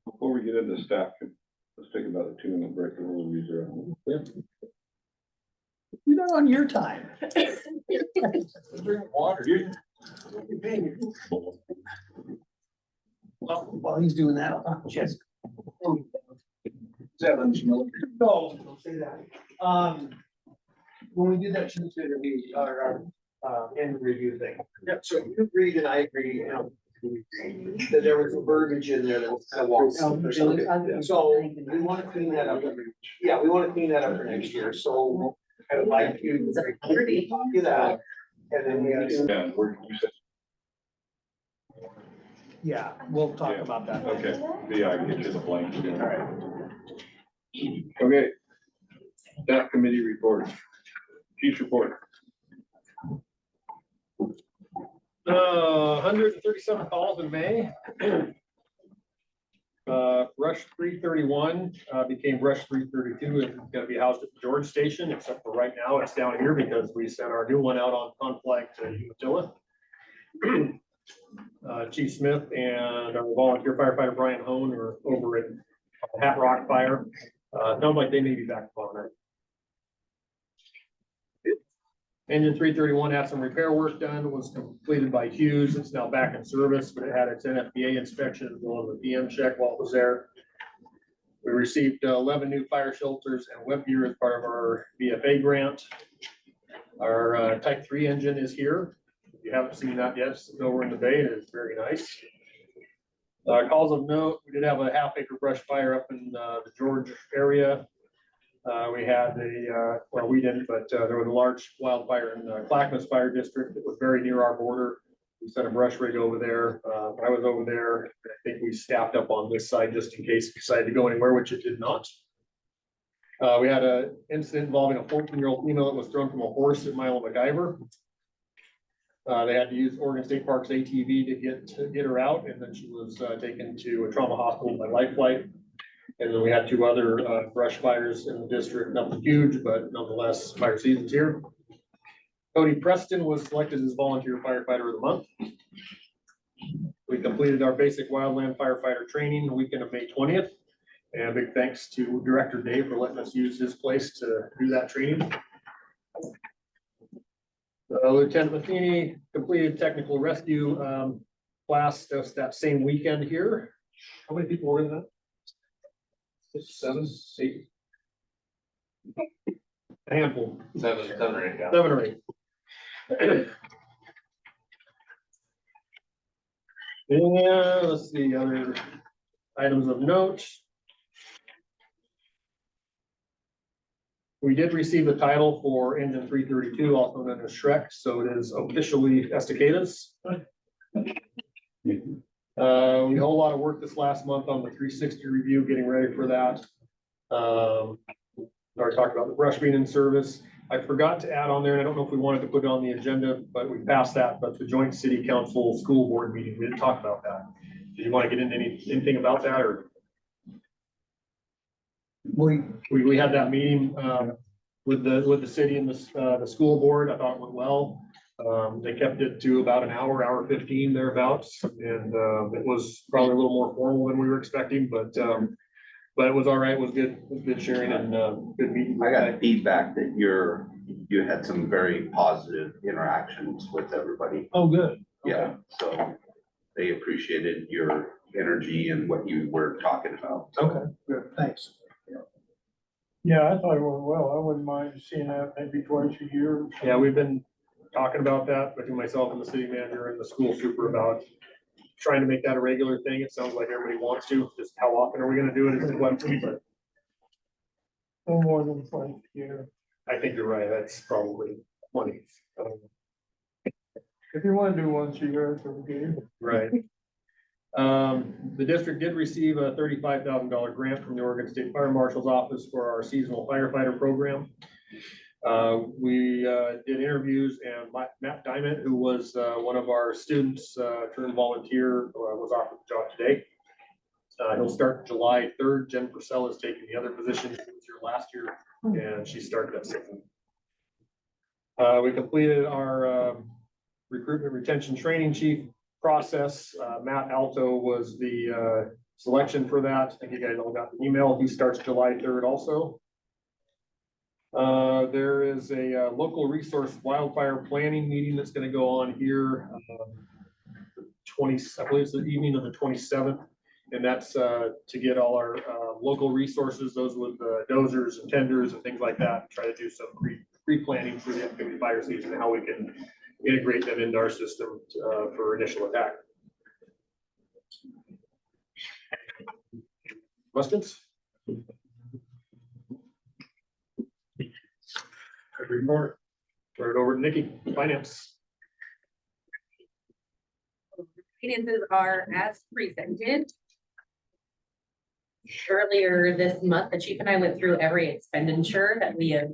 before we get into staff, let's take about a 2-minute break and we'll use our. You're not on your time. Drink water. Well, while he's doing that, I'll talk to Jesse. No, don't say that. When we did that Tuesday review, our end review thing. Yeah, so you agreed and I agree, you know, that there was a verbiage in there that was kind of lost. So we want to clean that up. Yeah, we want to clean that up for next year, so I would like you to do that. And then we. Yeah, we're, you said Yeah, we'll talk Yeah. about that. Okay, yeah, I can get you the blank. All right. Okay. Staff committee report. Chief's report. 137 calls in May. Rush 331 became Rush 332 and it's gonna be housed at the George Station, except for right now it's down here because we sent our new one out on conflict to Umatilla. Chief Smith and our volunteer firefighter Brian Hone are over at Hat Rock Fire. Sounds like they may be back on it. Engine 331 had some repair work done, was completed by Hughes. It's now back in service, but it had its NFPA inspection as well as a PM check while it was there. We received 11 new fire shelters and web gear as part of our BFA grant. Our Type 3 engine is here. If you haven't seen that yet, it's over in the bay. It is very nice. Calls of note, we did have a half-acre brush fire up in the George area. We had well, we didn't, but there was a large wildfire in Clackamas Fire District that was very near our border. We sent a brush rig over there. I was over there. I think we staffed up on this side just in case it decided to go anywhere, which it did not. We had an incident involving a 14-year-old female that was thrown from a horse at Milo MacGyver. They had to use Oregon State Park's ATV to get her out, and then she was taken to a trauma hospital by Life Flight. And then we had 2 other brush fires in the district, nothing huge, but nonetheless, fire season's here. Cody Preston was selected as volunteer firefighter of the month. We completed our basic wildland firefighter training the weekend of May 20th. And big thanks to Director Dave for letting us use his place to do that training. Lieutenant Matheny completed technical rescue class just that same weekend here. How many people were in that? 6, 7, 8. A handful. 7 or 8, yeah. 7 or 8. Yeah, let's see, other items of note. We did receive the title for engine 332, also known as Shrek, so it is officially Estacadas. We had a whole lot of work this last month on the 360 review, getting ready for that. Already talked about the brush being in service. I forgot to add on there, and I don't know if we wanted to put it on the agenda, but we passed that, but the joint city council school board meeting, we didn't talk about that. Do you want to get into anything about that, or? We had that meeting with the city and the school board. I thought it went well. They kept it to about an hour 15 thereabouts, and it was probably a little more formal than we were expecting, but it was all right. It was good. It was good sharing and good meeting. I got feedback that you had some very positive interactions with everybody. Oh, good. Yeah, so they appreciated your energy and what you were talking about. Okay, good, thanks. Yeah, I thought it went well. I wouldn't mind seeing that maybe twice a year. Yeah, we've been talking about that between myself and the city manager and the school super about trying to make that a regular thing. It sounds like everybody wants to. Just how often are we going to do it? Is the question, but No more than twice a year. I think you're right. That's probably plenty. If you want to do once a year, it's okay. Right. The district did receive a $35,000 grant from the Oregon State Fire Marshal's Office for our seasonal firefighter program. We did interviews, and Matt Diamond, who was one of our students turned volunteer, was offered the job today. He'll start July 3rd. Jen Purcell is taking the other position. She was here last year, and she started at 6. We completed our recruitment retention training chief process. Matt Alto was the selection for that. I think you guys all got the email. He starts July 3rd also. There is a local resource wildfire planning meeting that's going to go on here. I believe it's the evening of the 27th. And that's to get all our local resources, those with dozers and tenders and things like that, try to do some pre-planning for the upcoming fire season, and how we can integrate them into our system for initial attack. Questions? Report. Turn it over to Nikki, finance. finances are as presented. Earlier this month, the chief and I went through every expenditure that we have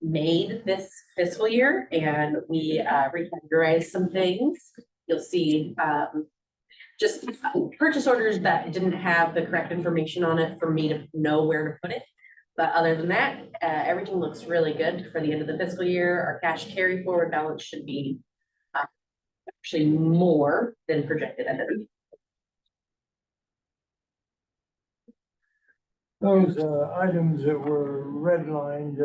made this fiscal year, and we recategorized some things. You'll see just purchase orders that didn't have the correct information on it for me to know where to put it. But other than that, everything looks really good for the end of the fiscal year. Our cash carry forward balance should be actually more than projected at the. Those items that were redlined,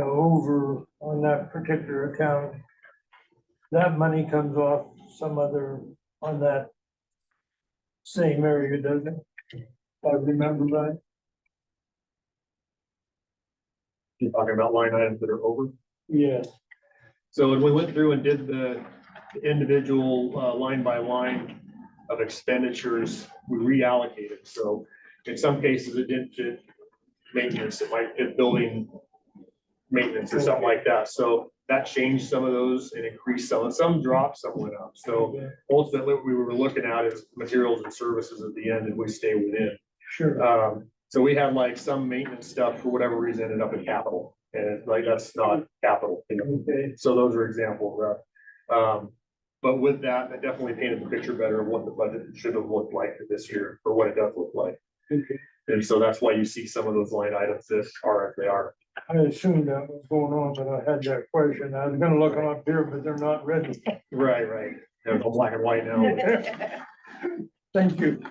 over on that particular account, that money comes off some other, on that same area, doesn't it? If I remember right. You're talking about line items that are over. Yes. So when we went through and did the individual line by line of expenditures, we reallocated. So in some cases, it didn't fit maintenance, it might fit building maintenance or something like that. So that changed some of those and increased some dropped, some went up. So ultimately, what we were looking at is materials and services at the end, and we stay within. Sure. So we had like some maintenance stuff, for whatever reason, ended up in capital, and it's like, that's not capital, Okay. So those are examples of, but with that, that definitely painted the picture better of what the budget should have looked like this year, or what it does look like. Okay. And so that's why you see some of those line items that are as they are. I assumed that was going on, but I had that question. I was gonna look them up here, but they're not ready. Right. They're all black and white now. Thank you.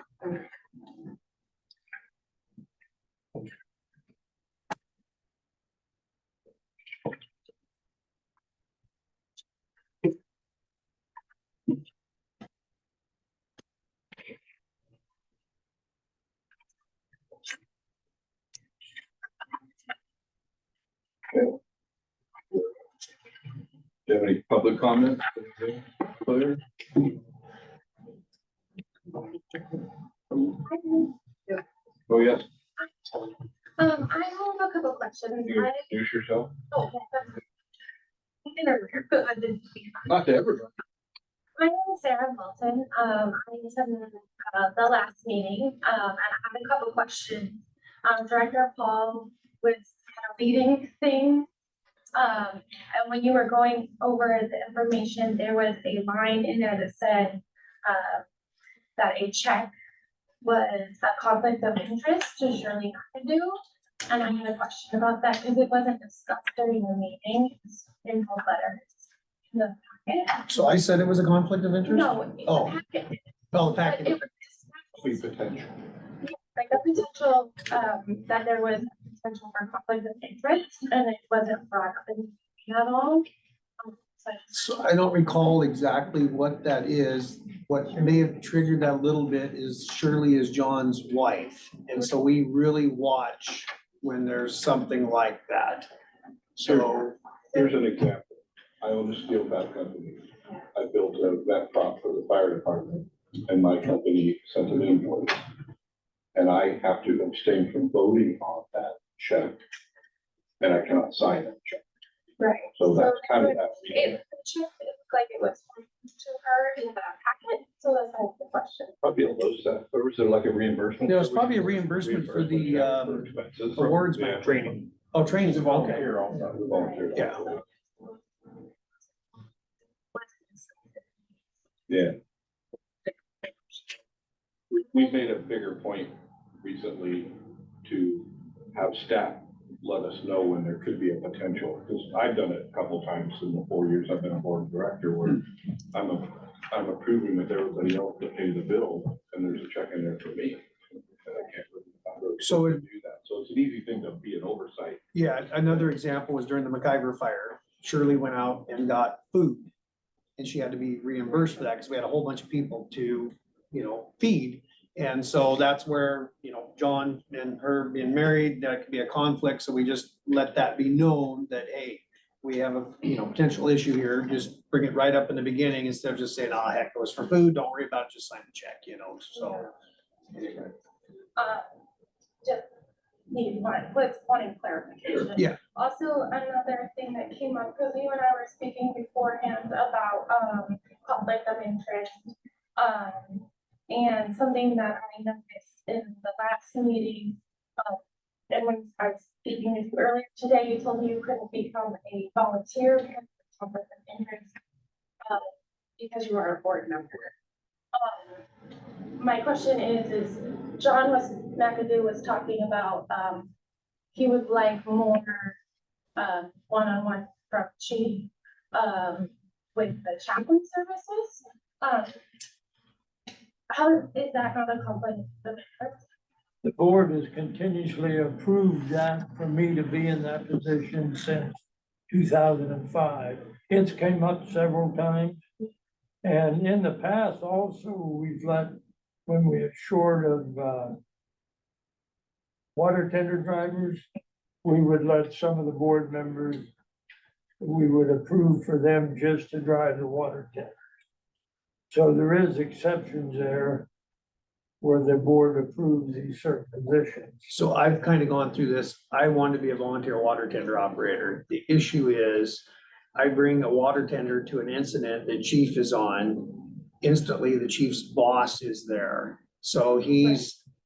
Do you have any public comments? Claire? Oh, yes, I have a couple questions. you introduce yourself, I didn't speak. not to everybody. My name is Sarah Moulton. I attended the last meeting, and I have a couple questions. Director Paul was kind of leading things. And when you were going over the information, there was a line in there that said that a check was a conflict of interest to Shirley McAdoo. And I had a question about that because it wasn't discussed during the meeting. It's in both letters. in the packet. So I said it was a conflict of interest? No, in the Oh. packet. Oh, the But packet. it was Please discussed, potential. like a potential, that there was potential for conflict of interest and it wasn't brought up in the meeting at all. So I just- So I don't recall exactly what that is. What may have triggered that a little bit is Shirley is John's wife. And so we really watch when there's something like that. So, Here's an example. I own a steel bat company. I built a vet prop for the fire department, and my company sent an invoice. And I have to abstain from voting on that check, and I cannot sign that check. Right. So that's kind of that. It, the check, it looked like it was to her in the packet, so that's kind of the question. Probably a low set, or was it like a reimbursement? There was probably a reimbursement for the, check for expenses. awards Yeah. Training. oh, training, okay. Volunteer also. Volunteer. Yeah. Yeah. We've made a bigger point recently to have staff let us know when there could be a potential, because I've done it a couple times in the 4 years I've been a board director where I'm approving with everybody else to pay the bill, and there's a check in there for me. And I can't really So it- do that. So it's an easy thing to be an oversight. Yeah, another example was during the MacGyver fire. Shirley went out and got food. And she had to be reimbursed for that because we had a whole bunch of people to, feed. And so that's where, John and her being married, that could be a conflict. So we just let that be known that, hey, we have a, potential issue here. Just bring it right up in the beginning instead of just saying, oh, heck, it was for food. Don't worry about it. Just sign the check, so. anyway. Just wanting clarification. Yeah. Also, another thing that came up, because you and I were speaking beforehand about, conflict of interest. And something that I noticed in the last meeting, and when I was speaking with you earlier today, you told me you couldn't become a volunteer because of conflict of interest, because you are a board member. My question is John McAdoo was talking about, he would like more, one-on-one from chief, with the chaplain services. How is that not a conflict of interest? The board has continuously approved that for me to be in that position since 2005. It's came up several times. And in the past also, we've let, when we are short of water tender drivers, we would let some of the board members, we would approve for them just to drive the water tender. So there is exceptions there where the board approves these certain positions. So I've kind of gone through this. I want to be a volunteer water tender operator. The issue is I bring a water tender to an incident the chief is on. Instantly, the chief's boss is there. So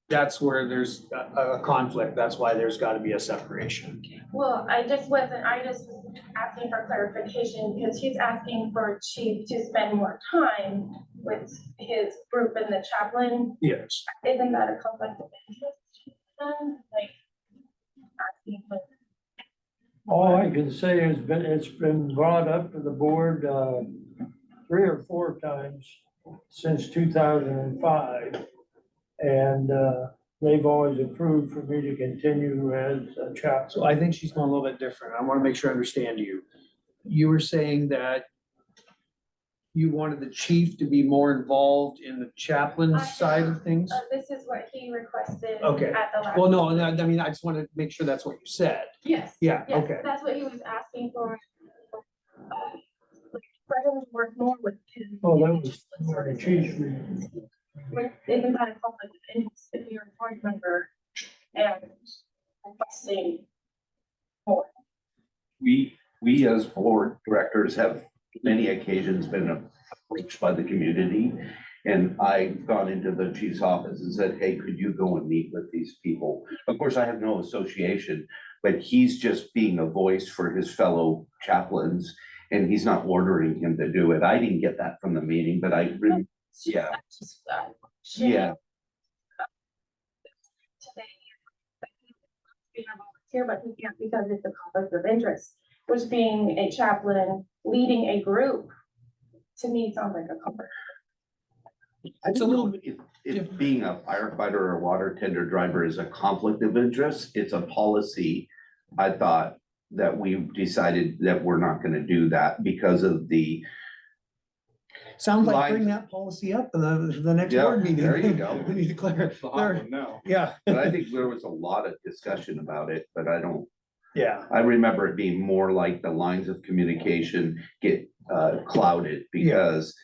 that's where there's a conflict. That's why there's got to be a separation. Well, I just was asking for clarification because he's asking for chief to spend more time with his group and the chaplain. Yes. Isn't that a conflict of interest then? Like asking for. All I can say is it's been brought up to the board 3 or 4 times since 2005. And they've always approved for me to continue as a chaplain. So I think she's going a little bit different. I want to make sure I understand you. You were saying that you wanted the chief to be more involved in the chaplain side of things? This is what he requested. Okay. At the last. Well, no, I mean, I just want to make sure that's what you said. Yes. Yeah, Yes, okay. that's what he was asking for. For him to work more with him. Oh, that was more the chief's reason. Isn't that a conflict of interest if you're a board member and requesting more? We as board directors have many occasions been approached by the community. And I've gone into the chief's office and said, hey, could you go and meet with these people? Of course, I have no association, but he's just being a voice for his fellow chaplains. And he's not ordering him to do it. I didn't get that from the meeting, but yeah. Yeah. Today, being a volunteer, but he can't because it's a conflict of interest, which being a chaplain, leading a group, to me, sounds like a conflict. It's a little bit. If being a firefighter or a water tender driver is a conflict of interest, it's a policy. I thought that we've decided that we're not gonna do that because of the. Sounds like Lines. bring that policy up in the next Yeah, board meeting. there you go. We need to clarify. Now. Yeah, But I think there was a lot of discussion about it, but yeah. I remember it being more like the lines of communication get clouded because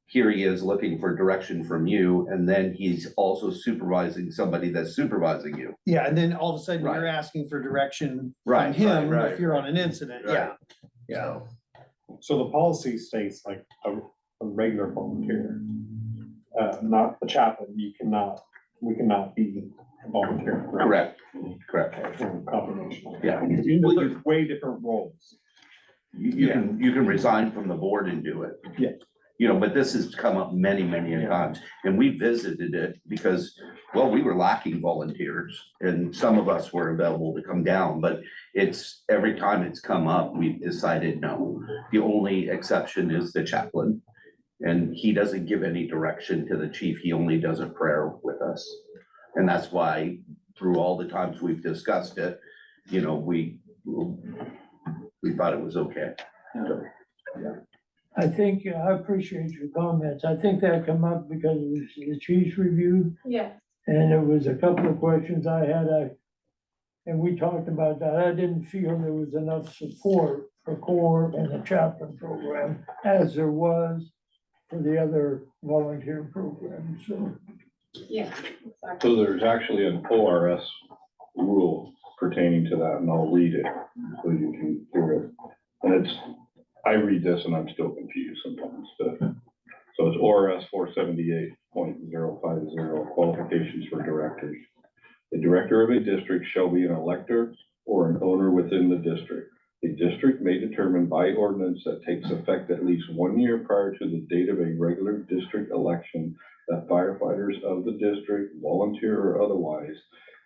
here he is looking for direction from you, and then he's also supervising somebody that's supervising you. Yeah, and then all of a sudden Right. you're asking for direction from Right, him right, if you're on an incident. Yeah, Right. yeah. So the policy states like a regular volunteer, not the chaplain, we cannot be a volunteer. Correct. Combination. Yeah. There's way different roles. You can resign from the board and do it. Yeah. You know, but this has come up many times, and we visited it because, well, we were lacking volunteers. And some of us were available to come down, but every time it's come up, we've decided no. The only exception is the chaplain. And he doesn't give any direction to the chief, he only does a prayer with us. And that's why, through all the times we've discussed it, you know, we thought it was okay. So, I think, I appreciate your comments. I think that come up because it was the chief's review. Yeah. And there was a couple of questions I had, and we talked about that. I didn't feel there was enough support for CORE and the chaplain program as there was for the other volunteer programs, so. Yeah. So there's actually an ORS rule pertaining to that, and I'll read it so you can hear it. And I read this and I'm still confused sometimes, but So it's ORS 478.050 qualifications for directors. The director of a district shall be an elector or an owner within the district. The district may determine by ordinance that takes effect at least 1 year prior to the date of a regular district election that firefighters of the district, volunteer or otherwise,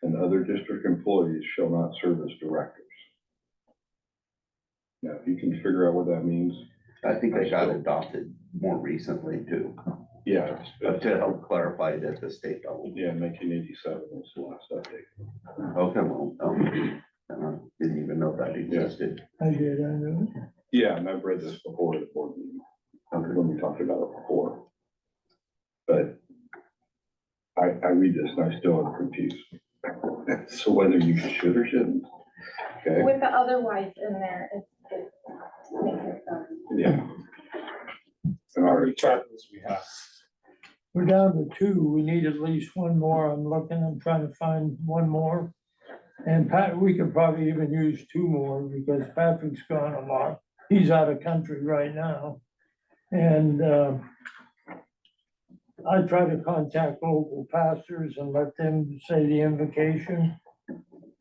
and other district employees shall not serve as directors. Now, if you can figure out what that means. I think I got adopted more recently too, Yeah, but to help clarify it at the state level. yeah, 1987 was the last update. Okay, well, didn't even know that existed. I did, I know. Yeah, and I've read this before at the board meeting, when we talked about it before. But I read this and I still am confused. So whether you should or shouldn't, okay, With the otherwise in there, it makes it sound. yeah. And How our, many chaplains we have? We're down to two. We need at least one more. I'm trying to find one more. And Pat, we could probably even use two more because Patrick's gone a lot. He's out of country right now. And I try to contact local pastors and let them say the invocation.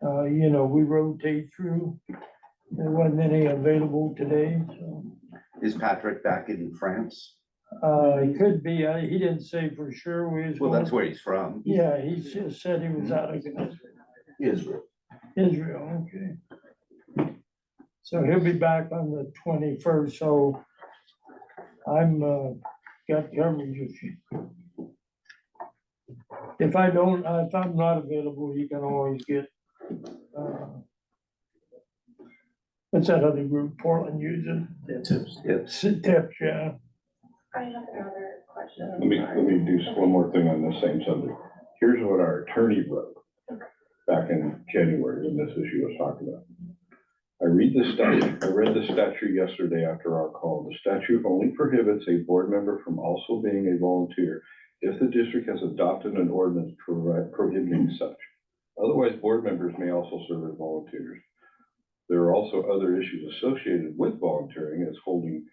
We rotate through. There wasn't any available today, so. Is Patrick back in France? It could be, he didn't say for sure. Well, that's where he's from. Yeah, he just said he was out of Israel. Israel, okay. So he'll be back on the 21st, so I'm, got coverage if I'm not available, you can always get, what's that other group Portland uses? Yes. Tips, yeah. I have another question. let me do one more thing on this same subject. Here's what our attorney wrote back in January when this issue was talked about. I read the statute. I read the statute yesterday after our call. The statute only prohibits a board member from also being a volunteer if the district has adopted an ordinance prohibiting such. Otherwise, board members may also serve as volunteers. There are also other issues associated with volunteering as holding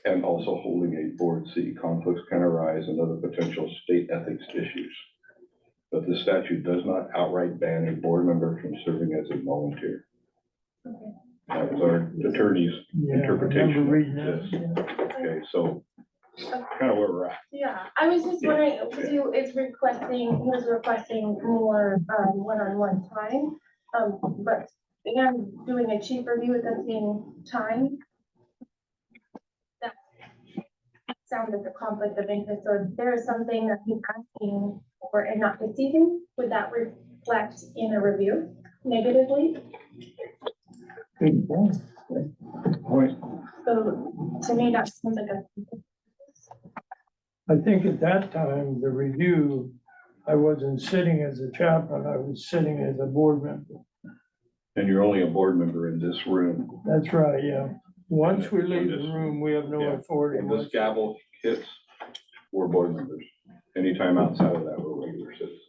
a board seat. Conflicts can arise and other potential state ethics issues. But the statute does not outright ban a board member from serving as a volunteer. That was our attorney's Yeah, I interpretation remember of reading that, this. yeah. Okay, so kind of where we're at. Yeah, I was just wondering, because he was requesting more, one-on-one time, but again, doing a chief review at the same time. That sounds like a conflict of interest, so if there is something that he's asking for and not receiving, would that reflect in a review negatively? Good point. So to me, that seems like I think at that time, the review, I wasn't sitting as a chaplain, I was sitting as a board member. And you're only a board member in this room. That's right, yeah. Once we leave the room, we have no Yeah. authority. When this gavel hits, we're board members. Anytime outside of that, we're regular citizens.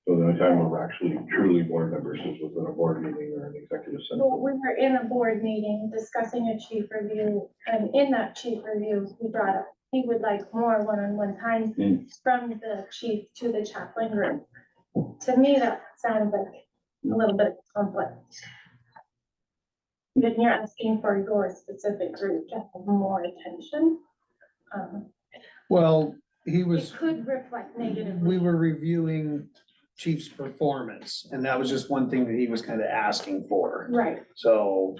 So the only time we're actually truly board members is within a board meeting or an executive session. well, we were in a board meeting discussing a chief review, and in that chief review, he brought up, he would like more one-on-one time from the chief to the chaplain group. To me, that sounds like a little bit of conflict. Then you're asking for your specific group to have more attention. Well, It could reflect we negatively. were reviewing Chief's performance, and that was just one thing that he was kind of asking for. Right, So,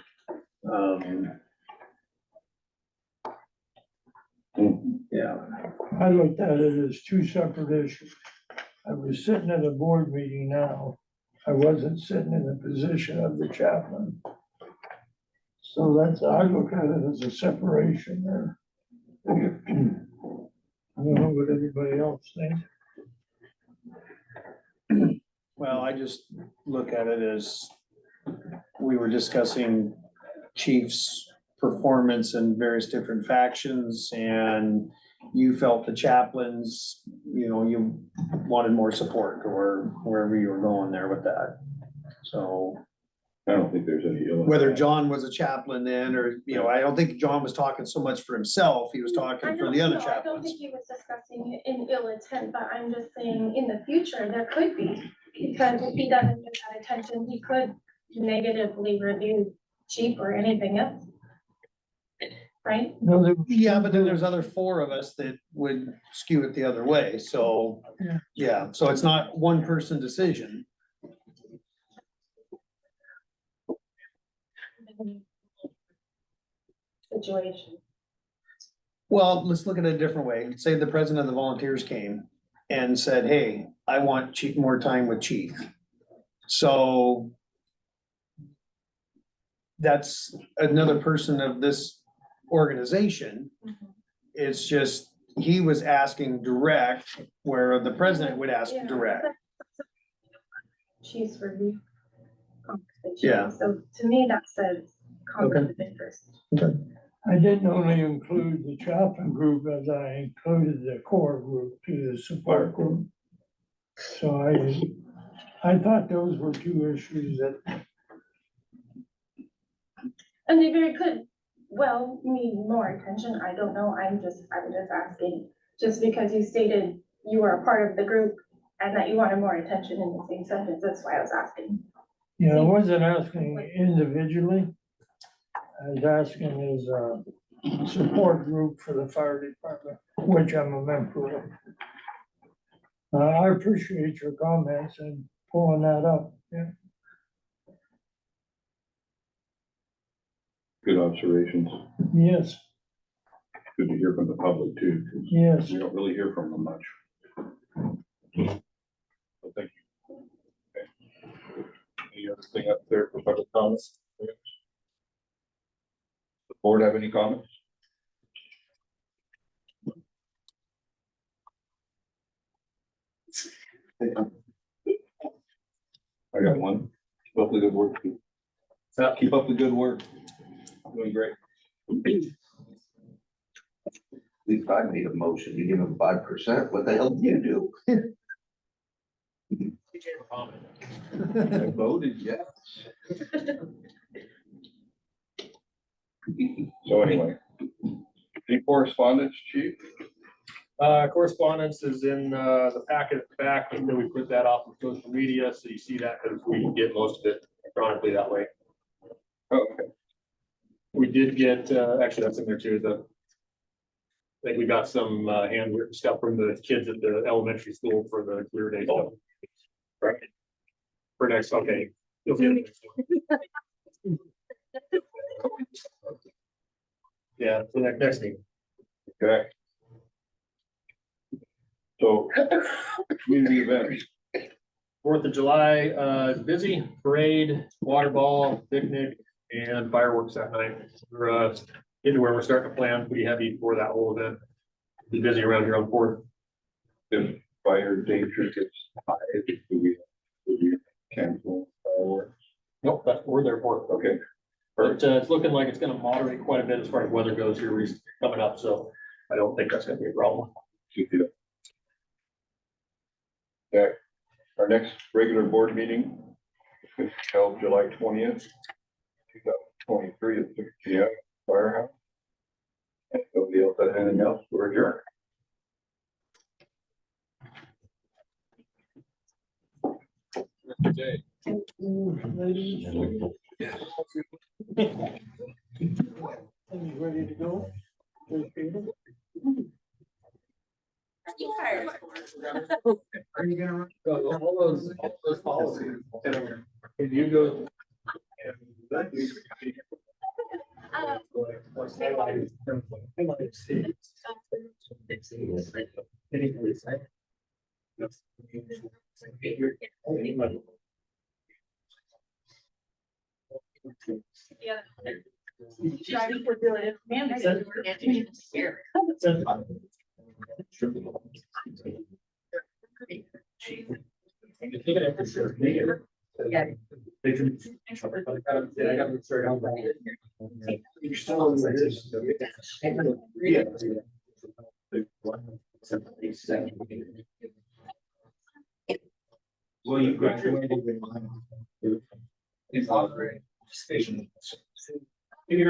yeah, I looked at it as two separate issues. I was sitting at a board meeting now. I wasn't sitting in the position of the chaplain. So I look at it as a separation there. I don't know what everybody else thinks. well, I just look at it as we were discussing Chief's performance in various different factions, and you felt the chaplains, you wanted more support or wherever you were going there with that. So I don't think there's any ill. Whether John was a chaplain then, or, you know, I don't think John was talking so much for himself, he was talking for the other I don't chaplains. think he was discussing it in ill intent, but I'm just saying in the future, there could be. Because if he doesn't get that attention, he could negatively review chief or anything else. Right? No, there was Yeah, two but then there's groups. other four of us that would skew it the other way, so, yeah, so it's not one person decision. Situation. Well, let's look at it a different way. Say the president of the volunteers came and said, hey, I want chief, more time with chief. So that's another person of this organization. It's just, he was asking direct, where the president would ask Yeah. direct. Chief's review. Conversation. Yeah. So to me, that says conflict of interest. I didn't only include the chaplain group as I included the core group to the support group. So I thought those were two issues that, And they very could, well, need more attention. I don't know. I'm just asking. Just because you stated you were a part of the group and that you wanted more attention in the same sentence, that's why I was asking. you know, I wasn't asking individually. I was asking as a support group for the fire department, which I'm a member of. I appreciate your comments and pulling that up, yeah. Good observations. Yes, Good to hear from the public too, 'cause yes. we don't really hear from them much. So thank you. Okay. Any other thing up there for public comments? The board have any comments? I got one. Keep up the good work. Keep up the good work. Doing great. At least I made a motion, you give them 5%, what the hell do you do? I voted yes. So anyway, any correspondence, chief? Correspondence is in, the packet at the back, and then we put that off of social media, so you see that, because we can get most of it electronically that way. Oh, okay. We did get, actually, that's in there too, I think we got some, handwritten stuff from the kids at the elementary school for the clear day stuff. Right. For next, okay. You'll get it next one. Yeah, for that next meeting. Okay. So, community events. 4th of July, is busy, parade, water ball, picnic, and fireworks that night. We're, into where we're starting to plan pretty heavy for that whole event. Be busy around here on 4th. If fire danger gets high, do we cancel fireworks? Nope, that's what we're there for. Okay. But it's looking like it's gonna moderate quite a bit as far as weather goes here coming up, so I don't think that's gonna be a problem. Okay, our next regular board meeting is held July 20th, 2023 at 6 p.m. Firehouse. And nobody else has anything else, we're adjourned. Jay. Are you ready to go? Are you gonna run? All those policies. If you go. Yeah. Driving for doing it. Man, I said we're- Yeah. Well, you graduated in in moderate station.